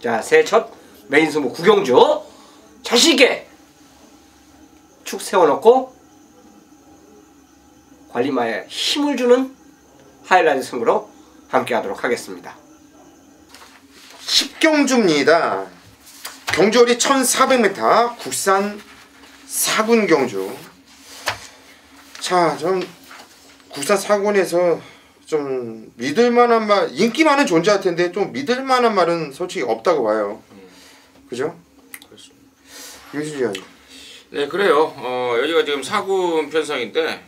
자, 새 첫 메인 승부 구경주 자신있게 축 세워놓고 관리마에 힘을 주는 하이라이트 승부로 함께 하도록 하겠습니다. 10경주입니다. 경주거리 1400m 국산 4군 경주. 자, 좀 국산 4군에서 좀 믿을만한 말, 인기 많은 존재할 텐데 좀 믿을만한 말은 솔직히 없다고 봐요. 그죠? 그렇습니다. 임수지 의원님. 네, 그래요. 여기가 지금 4군 편성인데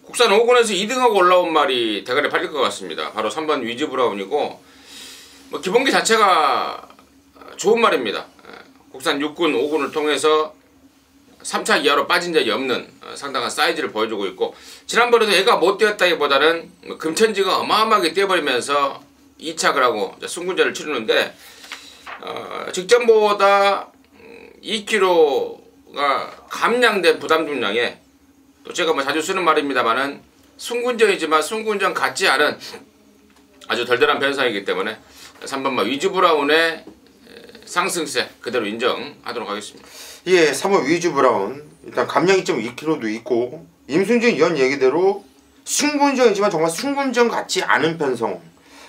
국산 5군에서 2등하고 올라온 말이 대가리 팔릴 것 같습니다. 바로 3번 위즈 브라운이고, 뭐 기본기 자체가 좋은 말입니다. 국산 6군, 5군을 통해서 3차 이하로 빠진 적이 없는 상당한 사이즈를 보여주고 있고, 지난번에도 애가 못 뛰었다기보다는 금천지가 어마어마하게 뛰어버리면서 2착을 하고 승군제를 치르는데, 직전보다 2kg가 감량된 부담 중량에, 또 제가 뭐 자주 쓰는 말입니다만은 승군전이지만 승군전 같지 않은 아주 덜덜한 변상이기 때문에 3번마 위즈 브라운의 상승세 그대로 인정하도록 하겠습니다. 예, 3번 위즈 브라운 일단 감량 2.2kg도 있고, 임승진 위원 얘기대로 승군전이지만 정말 승군전 같지 않은 편성.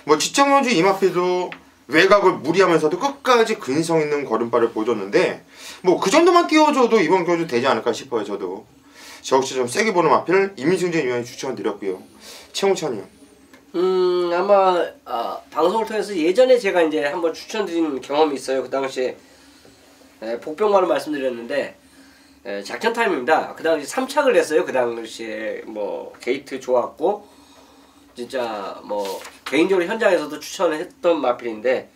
뭐 지청원주 이마피도 외곽을 무리하면서도 끝까지 근성 있는 걸음발을 보여줬는데, 뭐 그 정도만 띄워줘도 이번 경주 되지 않을까 싶어요. 저도 저 역시 좀 세게 보는 마필 임승진 위원이 추천드렸고요. 최홍찬이요. 아마 방송을 통해서 예전에 제가 이제 한번 추천드린 경험이 있어요. 그 당시에 복병만을 말씀드렸는데, 작전 타임입니다. 그 당시 3착을 냈어요. 그 당시에 뭐 게이트 좋았고, 진짜 뭐 개인적으로 현장에서도 추천했던 마필인데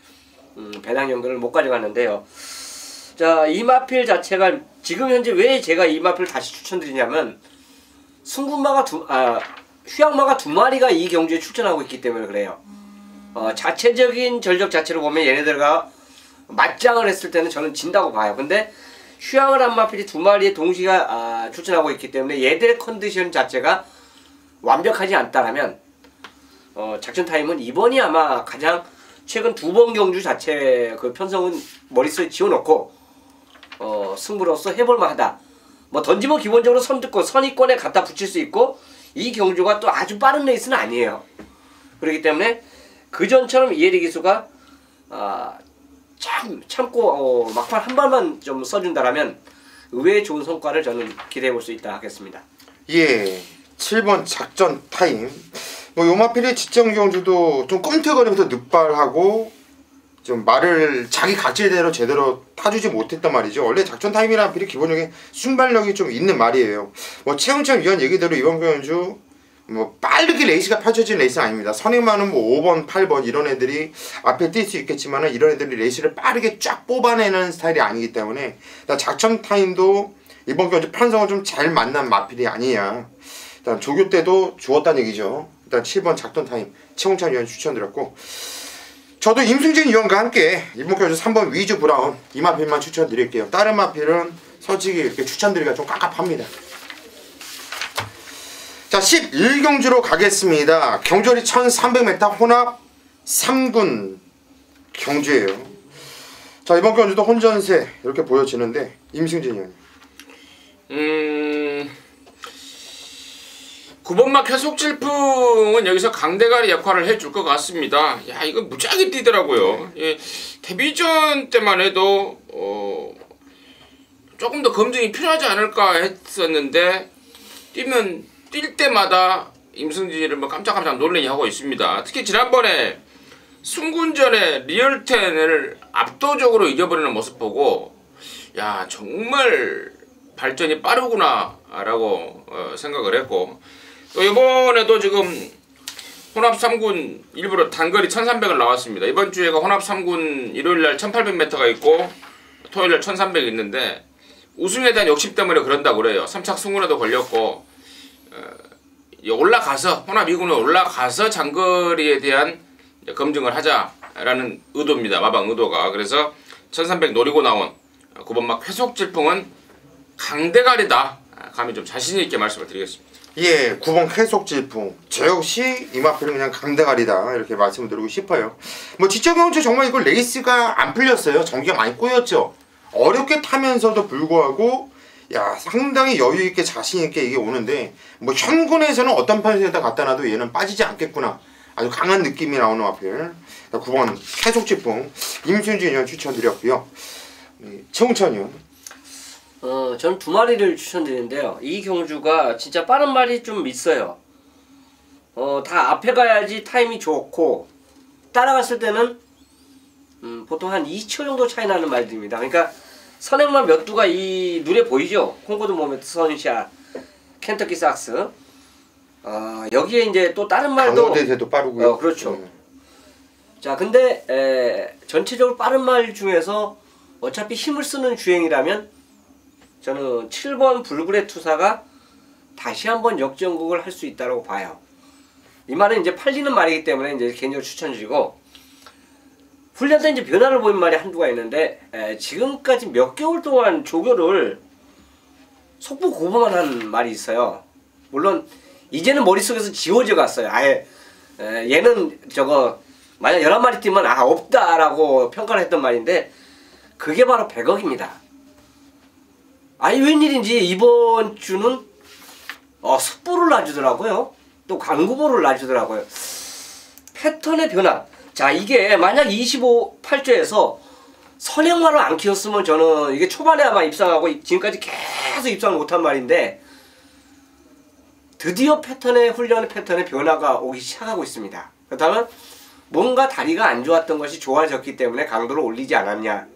배당 연결을 못 가져갔는데요. 자, 이 마필 자체가 지금 현재 왜 제가 이 마필을 다시 추천드리냐면, 휴양마가 2마리가 이 경주에 출전하고 있기 때문에 그래요. 자체적인 전적 자체로 보면 얘네들과 맞짱을 했을 때는 저는 진다고 봐요. 근데 휴양을 한 마필이 2마리의 동시가 출전하고 있기 때문에 얘들의 컨디션 자체가 완벽하지 않다라면 작전 타임은 이번이 아마 가장 최근 2번 경주 자체 그 편성은 머릿속에 지워놓고 승부로서 해볼만하다. 뭐 던지면 기본적으로 선두권 선의권에 갖다 붙일 수 있고, 이 경주가 또 아주 빠른 레이스는 아니에요. 그렇기 때문에 그전처럼 이해리 기수가 참고 막판 한 발만 좀 써준다라면 의외의 좋은 성과를 저는 기대해 볼 수 있다 하겠습니다. 예, 7번 작전 타임. 뭐 요마필의 지정 경주도 좀 꼼틀거리면서 늑발하고 좀 말을 자기 각질대로 제대로 타주지 못했단 말이죠. 원래 작전 타임이라는 필이 기본적인 순발력이 좀 있는 말이에요. 뭐 최영찬 위원 얘기대로 이번 경주 뭐 빠르게 레이스가 펼쳐진 레이스는 아닙니다. 선행만은 뭐 5번, 8번 이런 애들이 앞에 뛸 수 있겠지만 이런 애들이 레이스를 빠르게 쫙 뽑아내는 스타일이 아니기 때문에 작전 타임도 이번 경주 편성을 좀 잘 만난 마필이 아니냐. 일단 조교 때도 주었다는 얘기죠. 일단 7번 작전 타임 최홍찬 위원 추천드렸고, 저도 임승진 위원과 함께 이번 경주 3번 위즈 브라운 이 마필만 추천드릴게요. 다른 마필은 솔직히 이렇게 추천드리기가 좀 깝깝합니다. 자, 11경주로 가겠습니다. 경주거리 1300m 혼합 3군 경주예요. 자, 이번 경주도 혼전세 이렇게 보여지는데 임승진 위원님. 9번마 계속질풍은 여기서 강대가리 역할을 해줄 것 같습니다. 야, 이거 무지하게 뛰더라고요. 예, 데뷔전 때만 해도 조금 더 검증이 필요하지 않을까 했었는데, 뛸 때마다 임승진이를 뭐 깜짝깜짝 놀래니 하고 있습니다. 특히 지난번에 승군전에 리얼텐을 압도적으로 이겨버리는 모습 보고, 야, 정말 발전이 빠르구나 라고 생각을 했고, 또 이번에도 지금 혼합 3군 일부러 단거리 1300을 나왔습니다. 이번 주에가 혼합 3군 일요일날 1800m가 있고 토요일날 1300이 있는데, 우승에 대한 욕심 때문에 그런다고 그래요. 3착 승군에도 걸렸고, 올라가서 혼합 2군에 올라가서 장거리에 대한 검증을 하자라는 의도입니다. 마방 의도가. 그래서 1300 노리고 나온 9번막 회속질풍은 강대가리다. 감히 좀 자신있게 말씀을 드리겠습니다. 예, 9번 쾌속질풍. 저 역시 이 마필은 그냥 강대가리다 이렇게 말씀을 드리고 싶어요. 뭐 지적경주 정말 이거 레이스가 안 풀렸어요. 전기가 많이 꼬였죠. 어렵게 타면서도 불구하고 야, 상당히 여유있게 자신있게 이게 오는데, 뭐 현군에서는 어떤 편에다 갖다 놔도 얘는 빠지지 않겠구나 아주 강한 느낌이 나오는 마필 9번 계속지풍 임승진 의원 추천드렸고요. 최홍찬 의원. 저는 두 마리를 추천드리는데요. 이 경주가 진짜 빠른 말이 좀 있어요. 다 앞에 가야지 타임이 좋고 따라갔을 때는 보통 한 2초 정도 차이 나는 말들입니다. 그러니까 선행만 몇 두가 이 눈에 보이죠? 콩고드 모멘트, 선샷, 켄터키 삭스. 여기에 이제 또 다른 말도 강호대세도 빠르고요. 그렇죠. 자, 근데 전체적으로 빠른 말 중에서 어차피 힘을 쓰는 주행이라면 저는 7번 불굴의 투사가 다시 한번 역전극을 할 수 있다고 봐요. 이 말은 이제 팔리는 말이기 때문에 이제 개인적으로 추천드리고, 훈련 때 이제 변화를 보인 말이 한두가 있는데 지금까지 몇 개월 동안 조교를 속보 고보만 한 말이 있어요. 물론 이제는 머릿속에서 지워져 갔어요. 아예 얘는 저거 만약 11마리 뛰면 없다라고 평가를 했던 말인데 그게 바로 100억입니다. 아니 웬일인지 이번 주는 숯불을 놔주더라고요. 또 광구보를 놔주더라고요. 패턴의 변화. 자, 이게 만약 25~8조에서 선행마를 안 키웠으면 저는 이게 초반에 아마 입상하고 지금까지 계속 입상을 못한 말인데 드디어 훈련의 패턴의 변화가 오기 시작하고 있습니다. 그렇다면 뭔가 다리가 안 좋았던 것이 좋아졌기 때문에 강도를 올리지 않았냐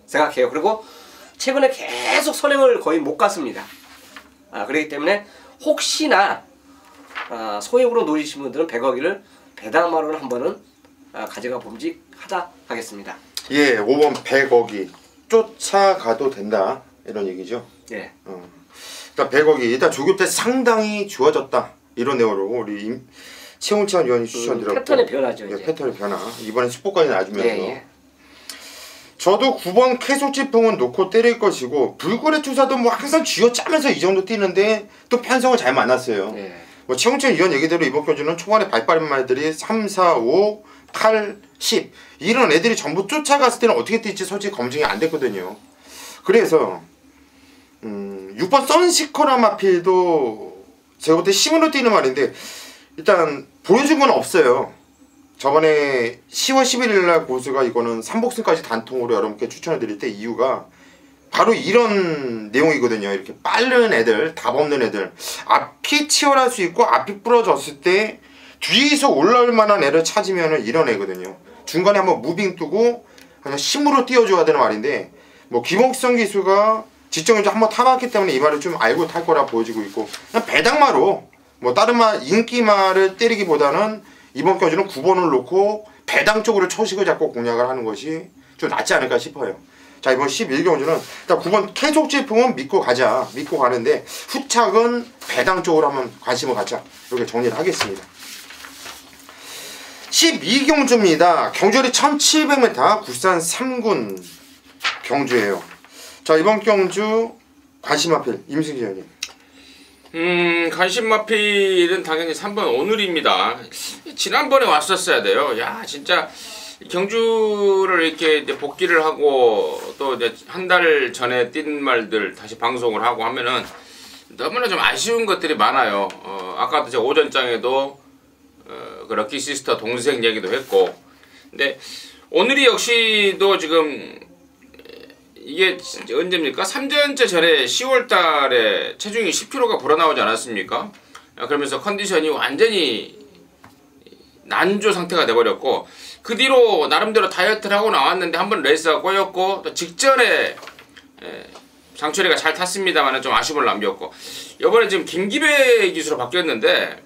생각해요. 그리고 최근에 계속 선행을 거의 못 갔습니다. 그렇기 때문에 혹시나 소액으로 노리신 분들은 100억이를 배당마로는 한 번은 가져가 봄직하다 하겠습니다. 예, 5번 100억이 쫓아가도 된다 이런 얘기죠. 예. 일단 100억이 일단 조교 때 상당히 좋아졌다 이런 내용으로 우리 최홍찬 의원이 추천드렸고 패턴의 변화죠. 예, 이제. 패턴의 변화 이번엔 스포까지 놔주면서 예. 저도 9번 캐속지풍은 놓고 때릴 것이고 불굴의 투사도 뭐 항상 쥐어짜면서 이 정도 뛰는데 또 편성을 잘 만났어요. 예. 뭐 최홍찬 의원 얘기대로 이번 경주는 초반에 발빠른 말들이 3, 4, 5, 8, 10 이런 애들이 전부 쫓아갔을 때는 어떻게 뛸지 솔직히 검증이 안 됐거든요. 그래서 6번 선시커라 마필도 제가 볼 때 힘으로 뛰는 말인데 일단 보여준 건 없어요. 저번에 10월 11일날 고수가 이거는 3복승까지 단통으로 여러분께 추천해 드릴 때 이유가 바로 이런 내용이거든요. 이렇게 빠른 애들, 답 없는 애들 앞이 치열할 수 있고 앞이 부러졌을 때 뒤에서 올라올 만한 애를 찾으면 이런 애거든요. 중간에 한번 무빙 뜨고 그냥 힘으로 띄워줘야 되는 말인데 뭐 김옥성 기수가 직전에 한번 타봤기 때문에 이 말을 좀 알고 탈 거라 보여지고 있고 그냥 배당마로 뭐 다른 말 인기말을 때리기보다는 이번 경주는 9번을 놓고 배당 쪽으로 초식을 잡고 공략을 하는 것이 좀 낫지 않을까 싶어요. 자, 이번 11경주는 일단 9번 계속지풍은 믿고 가자. 믿고 가는데 후착은 배당 쪽으로 한번 관심을 갖자. 이렇게 정리를 하겠습니다. 12경주입니다. 경주율이 1700m 굴산 3군 경주예요. 자, 이번 경주 관심 마필 임승진 의원님. 관심 마필은 당연히 3번 오늘입니다. 지난번에 왔었어야 돼요. 야, 진짜 경주를 이렇게 이제 복귀를 하고 또 이제 한 달 전에 뛴 말들 다시 방송을 하고 하면은 너무나 좀 아쉬운 것들이 많아요. 아까도 제가 오전장에도 그 럭키 시스터 동생 얘기도 했고, 근데 오늘이 역시도 지금 이게 언제입니까? 3전째 전에 10월달에 체중이 10kg가 불어나오지 않았습니까? 그러면서 컨디션이 완전히 난조 상태가 돼버렸고, 그 뒤로 나름대로 다이어트를 하고 나왔는데 한번 레이스가 꼬였고, 또 직전에 장철이가 잘 탔습니다만 좀 아쉬움을 남겼고, 이번에 지금 김기배 기수로 바뀌었는데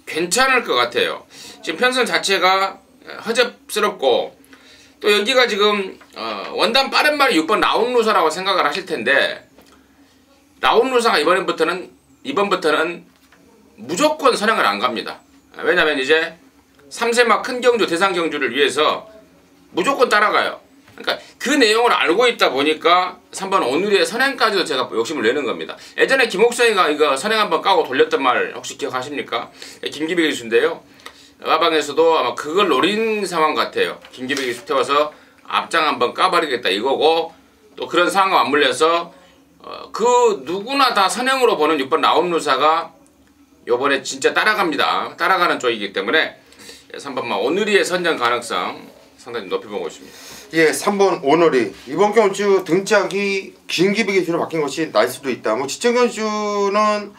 괜찮을 것 같아요. 지금 편선 자체가 허접스럽고, 또 여기가 지금 원단 빠른 말이 6번 라운루사라고 생각을 하실 텐데, 라운루사가 이번부터는 무조건 선행을 안 갑니다. 왜냐면 이제 3세막 큰 경주, 대상 경주를 위해서 무조건 따라가요. 그러니까 그 내용을 알고 있다 보니까 3번 오늘의 선행까지도 제가 욕심을 내는 겁니다. 예전에 김옥성이가 이거 선행 한번 까고 돌렸던 말 혹시 기억하십니까? 김기배 기수인데요. 와방에서도 아마 그걸 노린 상황 같아요. 김기배 기수 태워서 앞장 한번 까버리겠다 이거고, 또 그런 상황과 맞물려서 그 누구나 다 선행으로 보는 6번 라운루사가 요번에 진짜 따라갑니다. 따라가는 쪽이기 때문에 3번마 오누리의 선전 가능성 상당히 높여보고 있습니다. 예, 3번 오너리. 이번 경주 등짝이 긴기비 기수로 바뀐 것이 날 수도 있다. 뭐 지정 경주는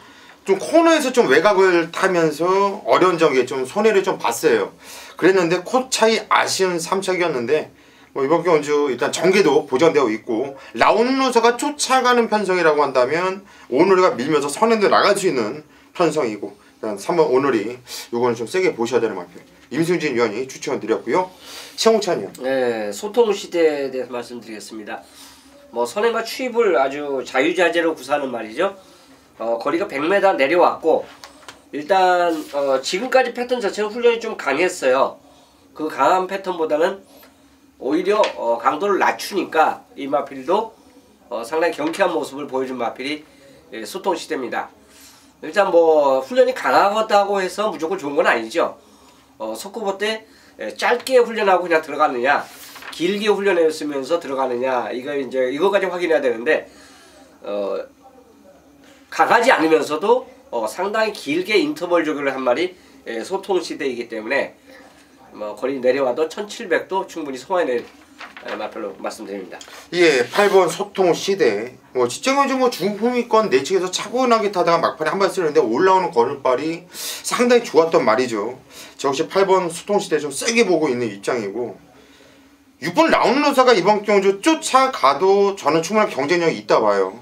좀 코너에서 좀 외곽을 타면서 어려운 점에 좀 손해를 좀 봤어요. 그랬는데 코 차이 아쉬운 3착이었는데 뭐 이번 경주 일단 전개도 보존되어 있고 라운루서가 쫓아가는 편성이라고 한다면 오너리가 밀면서 선행도 나갈 수 있는 편성이고 일단 3번 오너리 요거는 좀 세게 보셔야 되는 것 같아요. 임승진 위원이 추천드렸고요. 최홍찬이요. 네, 소통 시대에 대해서 말씀드리겠습니다. 뭐 선행과 추입을 아주 자유자재로 구사하는 말이죠. 거리가 100m 내려왔고 일단 지금까지 패턴 자체는 훈련이 좀 강했어요. 그 강한 패턴보다는 오히려 강도를 낮추니까 이 마필도 상당히 경쾌한 모습을 보여준 마필이 소통 시대입니다. 일단 뭐 훈련이 강하다고 해서 무조건 좋은 건 아니죠. 속구보 때 짧게 훈련하고 그냥 들어가느냐, 길게 훈련했으면서 들어가느냐, 이거까지 확인해야 되는데 강하지 않으면서도 상당히 길게 인터벌 조교를 한 말이 소통 시대이기 때문에 뭐 거리 내려와도 1700도 충분히 소화해낼 마필로 말씀드립니다. 예, 8번 소통 시대. 뭐 직전까지 뭐 중후위권 내측에서 차분하게 타다가 막판에 한 발 쓰는데 올라오는 걸음발이 상당히 좋았던 말이죠. 저 역시 8번 소통 시대 좀 세게 보고 있는 입장이고 6번 라운드로사가 이번 경주 쫓아가도 저는 충분한 경쟁력이 있다 봐요.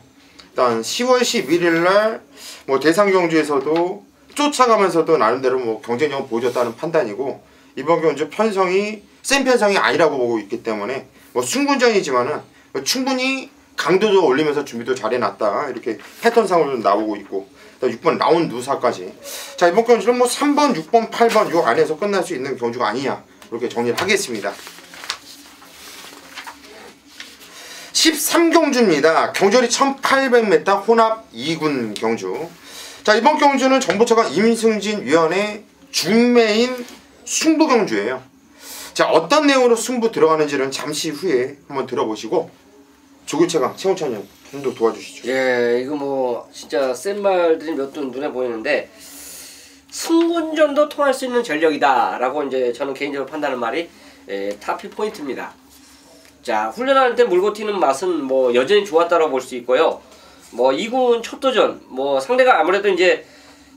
일단 10월 11일 날 뭐 대상 경주에서도 쫓아가면서도 나름대로 뭐 경쟁력을 보여줬다는 판단이고 이번 경주 편성이 센 편성이 아니라고 보고 있기 때문에 뭐 승군전이지만은 충분히 강도도 올리면서 준비도 잘해놨다 이렇게 패턴상으로 나오고 있고 6번 라운드 누사까지. 자, 이번 경주는 뭐 3번, 6번, 8번 요 안에서 끝날 수 있는 경주가 아니냐 이렇게 정리를 하겠습니다. 13경주입니다. 경주거리 1800m 혼합 2군 경주. 자, 이번 경주는 정보차관 임승진 위원의 중매인 승부 경주예요. 자, 어떤 내용으로 승부 들어가는지는 잠시 후에 한번 들어보시고 조교체강 최홍찬 형 좀 더 도와주시죠. 예, 이거 뭐 진짜 센 말들이 몇 분 눈에 보이는데 승군전도 통할 수 있는 전력이다라고 이제 저는 개인적으로 판단하는 말이 타피 포인트입니다. 자, 훈련할 때 물고 튀는 맛은 뭐 여전히 좋았다고 볼 수 있고요. 뭐 2군 첫 도전, 뭐 상대가 아무래도 이제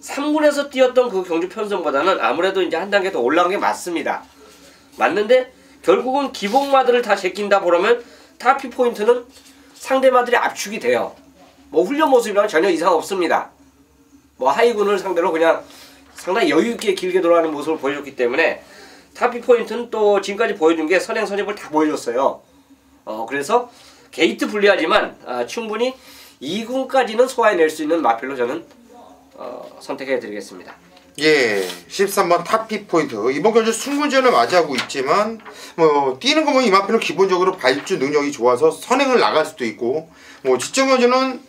3군에서 뛰었던 그 경주 편성보다는 아무래도 이제 한 단계 더 올라온 게 맞습니다. 맞는데 결국은 기복마들을 다 제낀다 그러면 타피 포인트는 상대마들이 압축이 돼요. 뭐 훈련 모습이랑 전혀 이상 없습니다. 뭐 하이군을 상대로 그냥 상당히 여유있게 길게 돌아가는 모습을 보여줬기 때문에 타피 포인트는 또 지금까지 보여준 게 선행 선입을 다 보여줬어요. 그래서 게이트 불리하지만 충분히 2군까지는 소화해낼 수 있는 마필로 저는 선택해드리겠습니다. 예, 13번 타피 포인트. 이번 경주 승군전을 맞이하고 있지만 뭐 뛰는 거 보면 이 마필은 기본적으로 발주 능력이 좋아서 선행을 나갈 수도 있고 뭐 직전 경주는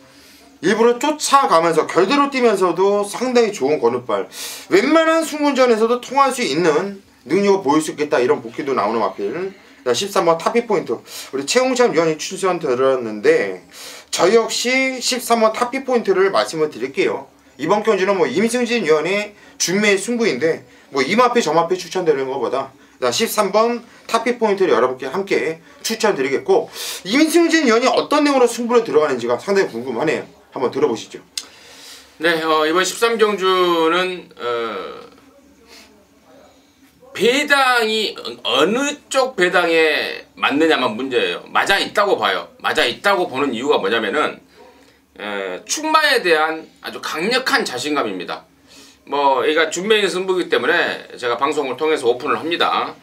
일부러 쫓아가면서 결대로 뛰면서도 상당히 좋은 거듭발. 웬만한 승군전에서도 통할 수 있는 능력을 보일 수 있겠다 이런 복귀도 나오는 마필. 13번 타피 포인트. 우리 최홍찬 위원이 추천 드렸는데 저 역시 13번 타피 포인트를 말씀을 드릴게요. 이번 경주는 뭐 임승진 위원의 준매의 승부인데 뭐 이 마필 저 마필 추천드리는 것보다 13번 타피 포인트를 여러분께 함께 추천드리겠고 임승진 위원이 어떤 내용으로 승부를 들어가는지가 상당히 궁금하네요. 한번 들어보시죠. 네, 이번 13경주는 배당이 어느 쪽 배당에 맞느냐만 문제예요. 맞아 있다고 봐요. 맞아 있다고 보는 이유가 뭐냐면은 충마에 대한 아주 강력한 자신감입니다. 뭐 여기가 준매인 승부이기 때문에 제가 방송을 통해서 오픈을 합니다.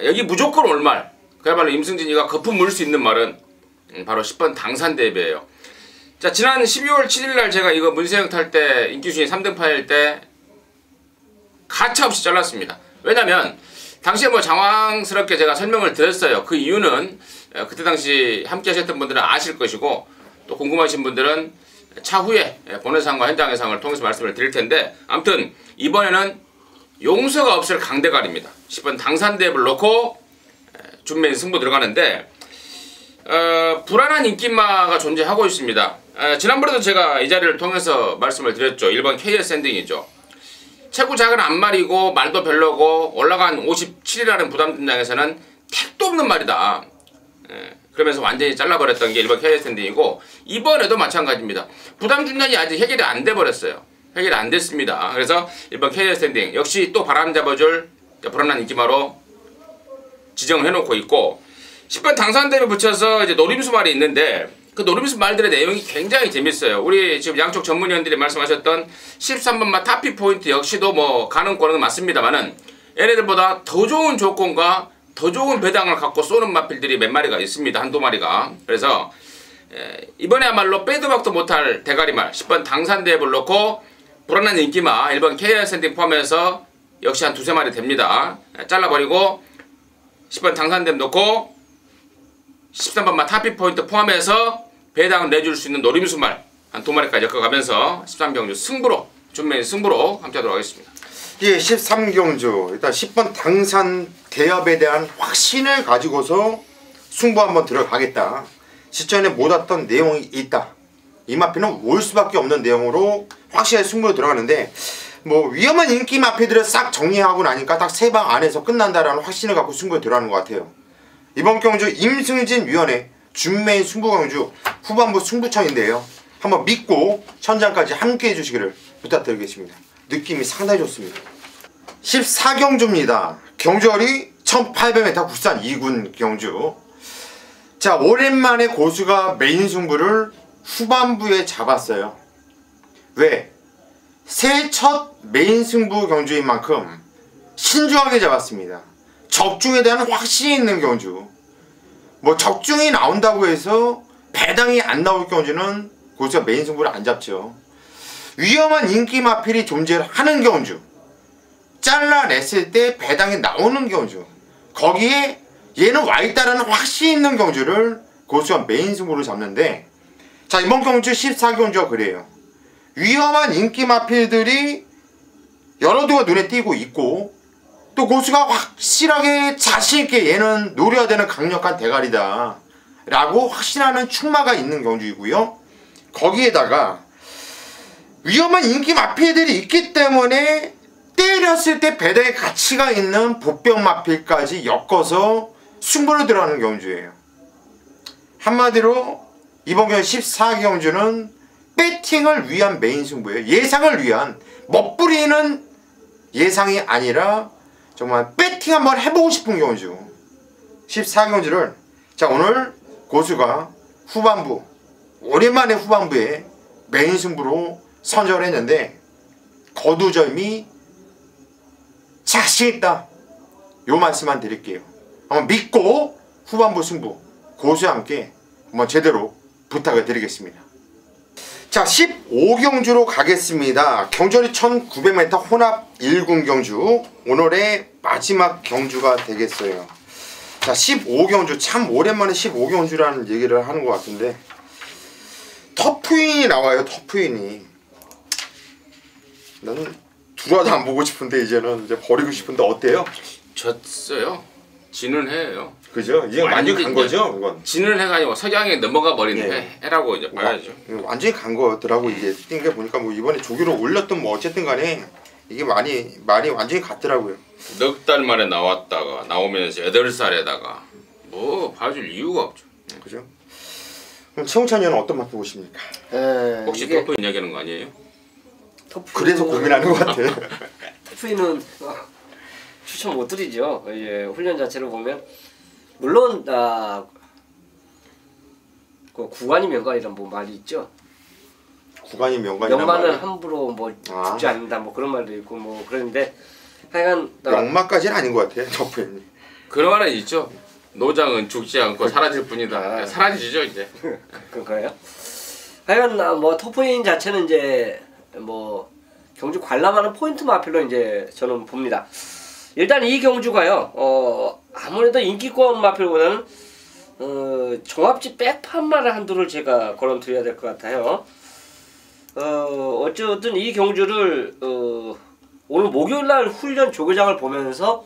여기 무조건 올말. 그야말로 임승진이가 거품 물 수 있는 말은 바로 10번 당산대비예요. 자, 지난 12월 7일날 제가 이거 문세영 탈 때 인기순위 3등파일 때 가차없이 잘랐습니다. 왜냐면 당시에 뭐 장황스럽게 제가 설명을 드렸어요. 그 이유는 그때 당시 함께 하셨던 분들은 아실 것이고 또 궁금하신 분들은 차후에 본회상과 현장회상을 통해서 말씀을 드릴 텐데 아무튼 이번에는 용서가 없을 강대갈입니다. 10번 당산대입을 놓고 준매인 승부 들어가는데 불안한 인기마가 존재하고 있습니다. 지난번에도 제가 이 자리를 통해서 말씀을 드렸죠. 1번 KS 엔딩이죠. 체구작은 안 말이고 말도 별로고 올라간 57이라는 부담준장에서는 택도 없는 말이다. 그러면서 완전히 잘라버렸던 게 1번 KS 스탠딩이고 이번에도 마찬가지입니다. 부담준장이 아직 해결이 안 돼버렸어요. 해결이 안 됐습니다. 그래서 1번 KS 스탠딩 역시 또 바람 잡아줄 불안한 인기마로 지정을 해놓고 있고 10번 당산대에 붙여서 이제 노림수 말이 있는데 그 노림수 말들의 내용이 굉장히 재밌어요. 우리 지금 양쪽 전문위원들이 말씀하셨던 13번마 타피 포인트 역시도 뭐 가능권은 맞습니다만은 얘네들보다 더 좋은 조건과 더 좋은 배당을 갖고 쏘는 마필들이 몇 마리가 있습니다. 한두 마리가. 그래서 이번에야말로 빼도박도 못할 대가리말 10번 당산대에 불러놓고 불안한 인기마 1번 KR 샌딩 포함해서 역시 한 두세 마리 됩니다. 잘라버리고 10번 당산대 놓고 13번마 타피 포인트 포함해서 배당을 내줄 수 있는 노림수말 한 두 마리까지 엮어가면서 13경주 승부로 준매인 승부로 함께하도록 하겠습니다. 예, 13경주 일단 10번 당산 대업에 대한 확신을 가지고서 승부 한번 들어가겠다. 시전에 못 왔던 내용이 있다. 이 마피는 올 수밖에 없는 내용으로 확실하게 승부로 들어가는데 뭐 위험한 인기 마피들을 싹 정리하고 나니까 딱 세 방 안에서 끝난다라는 확신을 갖고 승부에 들어가는 것 같아요. 이번 경주 임승진 위원회 준매인 승부경주 후반부 승부처인데요. 한번 믿고 천장까지 함께 해주시기를 부탁드리겠습니다. 느낌이 상당히 좋습니다. 14경주입니다. 경주거리 1800m 국산 2군 경주. 자, 오랜만에 고수가 메인 승부를 후반부에 잡았어요. 왜? 새해 첫 메인 승부 경주인 만큼 신중하게 잡았습니다. 적중에 대한 확신이 있는 경주. 뭐 적중이 나온다고 해서 배당이 안 나올 경주는 고수가 메인 승부를 안 잡죠. 위험한 인기 마필이 존재하는 경주, 잘라냈을 때 배당이 나오는 경주, 거기에 얘는 와있다라는 확신이 있는 경주를 고수가 메인 승부로 잡는데, 자, 이번 경주 14경주가 그래요. 위험한 인기 마필들이 여러 두가 눈에 띄고 있고, 또 고수가 확실하게 자신있게 얘는 노려야 되는 강력한 대가리다 라고 확신하는 충마가 있는 경주이고요. 거기에다가 위험한 인기 마필들이 있기 때문에 때렸을 때 배당의 가치가 있는 보병 마필까지 엮어서 승부를 들어가는 경주예요. 한마디로 이번 경주 14경주는 배팅을 위한 메인 승부예요. 예상을 위한, 멋부리는 예상이 아니라 정말 배팅 한번 해보고 싶은 경주 14경주를 자, 오늘 고수가 후반부, 오랜만에 후반부에 메인 승부로 선정을 했는데 거두절미 자신있다, 요 말씀만 드릴게요. 한번 믿고 후반부 승부 고수와 함께 한번 제대로 부탁을 드리겠습니다. 자, 15경주로 가겠습니다. 경주거리 1900m 혼합 1군 경주, 오늘의 마지막 경주가 되겠어요. 자, 15경주, 참 오랜만에 15경주라는 얘기를 하는 것 같은데 터프인이 나와요. 터프인이. 나는 들어와도 안 보고 싶은데 이제는 이제 버리고 싶은데 어때요? 졌어요. 지는 해요. 그죠? 이제 완전히 간 거죠, 이건. 지는 해가 아니고 석양에 넘어가 버리는 해라고 이제 봐야죠. 완전히 간 거더라고. 이게 뛴 게 보니까 뭐 이번에 조기로 올렸던 뭐 어쨌든 간에 이게 많이 완전히 갔더라고요. 넉 달 만에 나왔다가 나오면서 8살에다가 뭐 봐줄 이유가 없죠. 그죠? 그럼 최홍찬 의원은 어떤 맛 보고 싶습니까? 혹시 터프인 이야기하는 거 아니에요? 그래서 고민하는 것 같아요. 터프인은 추천 못 드리죠. 이제 훈련 자체를 보면 물론 그 구간이 명간이란 뭐 말이 있죠. 구간이 명간이란 명간은 말이. 함부로 뭐 죽지 않는다 뭐 그런 말도 있고 뭐 그런데 하여간 명마까지는 아닌 것 같아요. 터프인이. 그런 말은 있죠. 노장은 죽지 않고 사라질 뿐이다. 사라지죠 이제. 그런가요? 하여간 뭐 터프인 자체는 이제 뭐 경주 관람하는 포인트 마필로 이제 저는 봅니다. 일단 이 경주가요. 아무래도 인기권 마필보다는 종합지 백판마를 한두를 제가 거론드려야 될 것 같아요. 어쨌든 이 경주를 오늘 목요일날 훈련 조교장을 보면서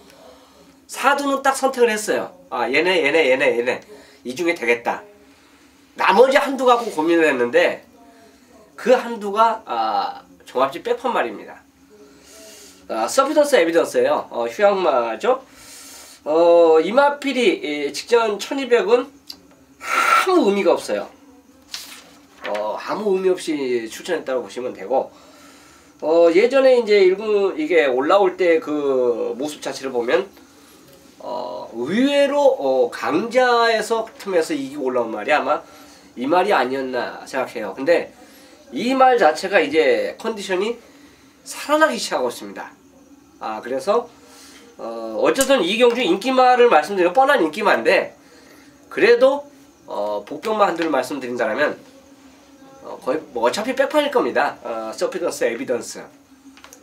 사두는 딱 선택을 했어요. 아, 얘네 이 중에 되겠다. 나머지 한두 갖고 고민을 했는데 그 한두가 종합지 백판말입니다. 서피던스 에비던스예요. 휴양마죠. 이마필이 직전 1200은 아무 의미가 없어요. 아무 의미 없이 추천했다고 보시면 되고, 예전에 이제 이게 올라올 때 그 모습 자체를 보면 의외로 강자에서 틈에서 이기고 올라온 말이 아마 이 말이 아니었나 생각해요. 근데 이 말 자체가 이제 컨디션이 살아나기 시작하고 있습니다. 그래서 어쨌든 이 경주 인기말을 말씀드리면 뻔한 인기말인데, 그래도 복병만 한둘 말씀드린다면 거의 뭐 어차피 백판일 겁니다. 서피던스 에비던스.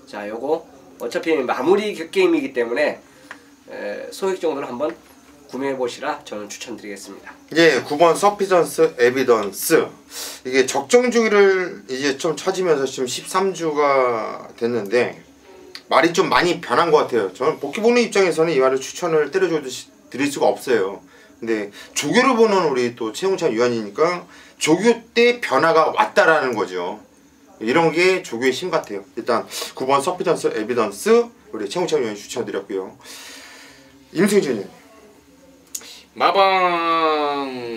자, 요거 어차피 마무리 게임이기 때문에 소액 정도는 한번 구매해 보시라 저는 추천드리겠습니다. 예, 9번 서피던스 에비던스. 이게 적정 주기를 이제 좀 찾으면서 지금 13주가 됐는데 말이 좀 많이 변한 것 같아요. 저는 복귀 보는 입장에서는 이 말을 추천을 때려줘 드릴 수가 없어요. 근데 조교를 보는 우리 또 최홍찬 위원이니까 조교 때 변화가 왔다라는 거죠. 이런 게 조교의 힘 같아요. 일단 9번 서피던스 에비던스 우리 최홍찬 위원이 추천드렸고요. 임승진님. 마방에서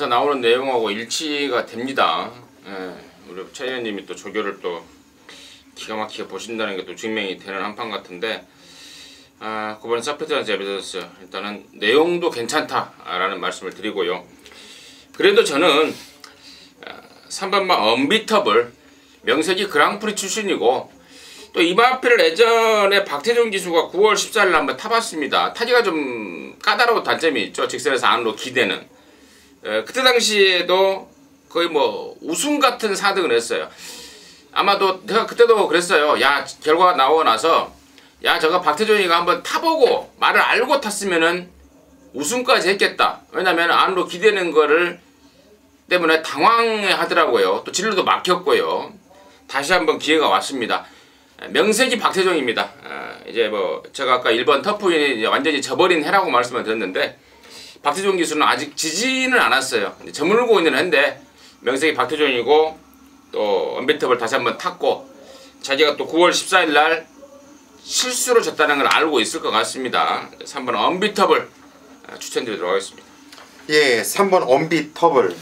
나오는 내용하고 일치가 됩니다. 우리 최 의원님이 또 조교를 또 기가 막히게 보신다는 게 또 증명이 되는 한판 같은데, 9번 서피던스 에비던스 일단은 내용도 괜찮다라는 말씀을 드리고요. 그래도 저는 3번마 언비터블, 명색이 그랑프리 출신이고 또 이마필을 예전에 박태종 기수가 9월 14일 한번 타봤습니다. 타기가 좀 까다로운 단점이 있죠. 직선에서 안으로 기대는. 그때 당시에도 거의 뭐 우승 같은 4등을 했어요. 아마도 내가 그때도 그랬어요. 야, 결과가 나오고 나서 야, 저거 박태종이가 한번 타보고 말을 알고 탔으면은 우승까지 했겠다. 왜냐면 안으로 기대는 거를 때문에 당황해 하더라고요. 또 진로도 막혔고요. 다시 한번 기회가 왔습니다. 명색이 박태종입니다. 이제 뭐 제가 아까 1번 터프인이 완전히 져버린 해라고 말씀을 드렸는데, 박태종 기수는 아직 지지는 않았어요. 저물고 있는 해인데 명색이 박태종이고 또 언비터블 다시 한번 탔고, 자기가 또 9월 14일 날 실수로 졌다는 걸 알고 있을 것 같습니다. 3번 언비터블 추천드리도록 하겠습니다. 예, 3번 언비터블.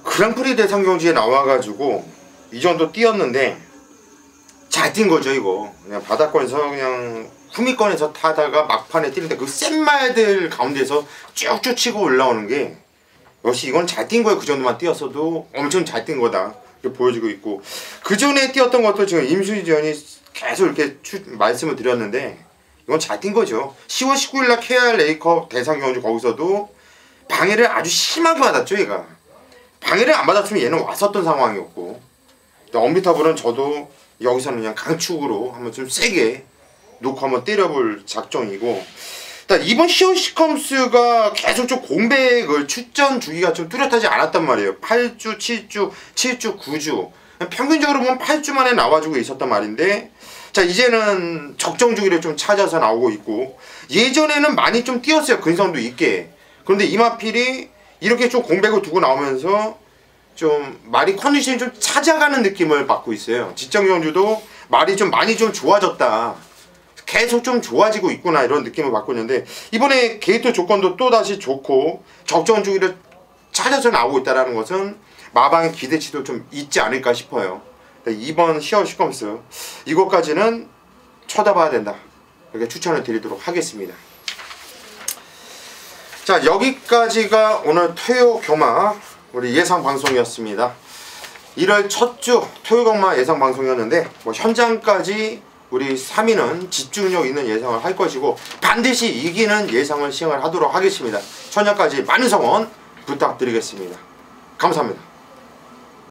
그랑프리 대상 경주에 나와가지고 이 정도 뛰었는데 잘 뛴 거죠. 이거 그냥 바닥권에서 그냥 후미권에서 타다가 막판에 뛰는데 그 센 말들 가운데서 쭉쭉 치고 올라오는 게 역시 이건 잘 뛴 거예요. 그 정도만 뛰었어도 엄청 잘 뛴 거다 이렇게 보여지고 있고, 그 전에 뛰었던 것도 지금 임수진 위원이 계속 이렇게 말씀을 드렸는데 이건 잘 뛴 거죠. 10월 19일 날 KR 레이컵 대상 경주 거기서도 방해를 아주 심하게 받았죠. 얘가 방해를 안 받았으면 얘는 왔었던 상황이었고, 언비터블은 저도 여기서는 그냥 강축으로 한번 좀 세게 놓고 한번 때려볼 작정이고, 일단 이번 시험시컴스가 계속 좀 공백을 출전 주기가 좀 뚜렷하지 않았단 말이에요. 8주, 7주, 7주, 9주 평균적으로 보면 8주 만에 나와주고 있었단 말인데, 자 이제는 적정 주기를 좀 찾아서 나오고 있고, 예전에는 많이 좀 뛰었어요. 근성도 있게. 그런데 이마필이 이렇게 좀 공백을 두고 나오면서 좀 말이 컨디션이 좀 찾아가는 느낌을 받고 있어요. 직전 경주도 말이 좀 많이 좀 좋아졌다, 계속 좀 좋아지고 있구나 이런 느낌을 받고 있는데, 이번에 게이트 조건도 또다시 좋고 적정 주기를 찾아서 나오고 있다는 것은 마방의 기대치도 좀 있지 않을까 싶어요. 이번 시험시컴스 이것까지는 쳐다봐야 된다 이렇게 추천을 드리도록 하겠습니다. 자, 여기까지가 오늘 토요 경마 우리 예상 방송이었습니다. 1월 첫 주 토요 경마 예상 방송이었는데, 뭐 현장까지 우리 3위는 집중력 있는 예상을 할 것이고 반드시 이기는 예상을 시행을 하도록 하겠습니다. 현장까지 많은 성원 부탁드리겠습니다. 감사합니다.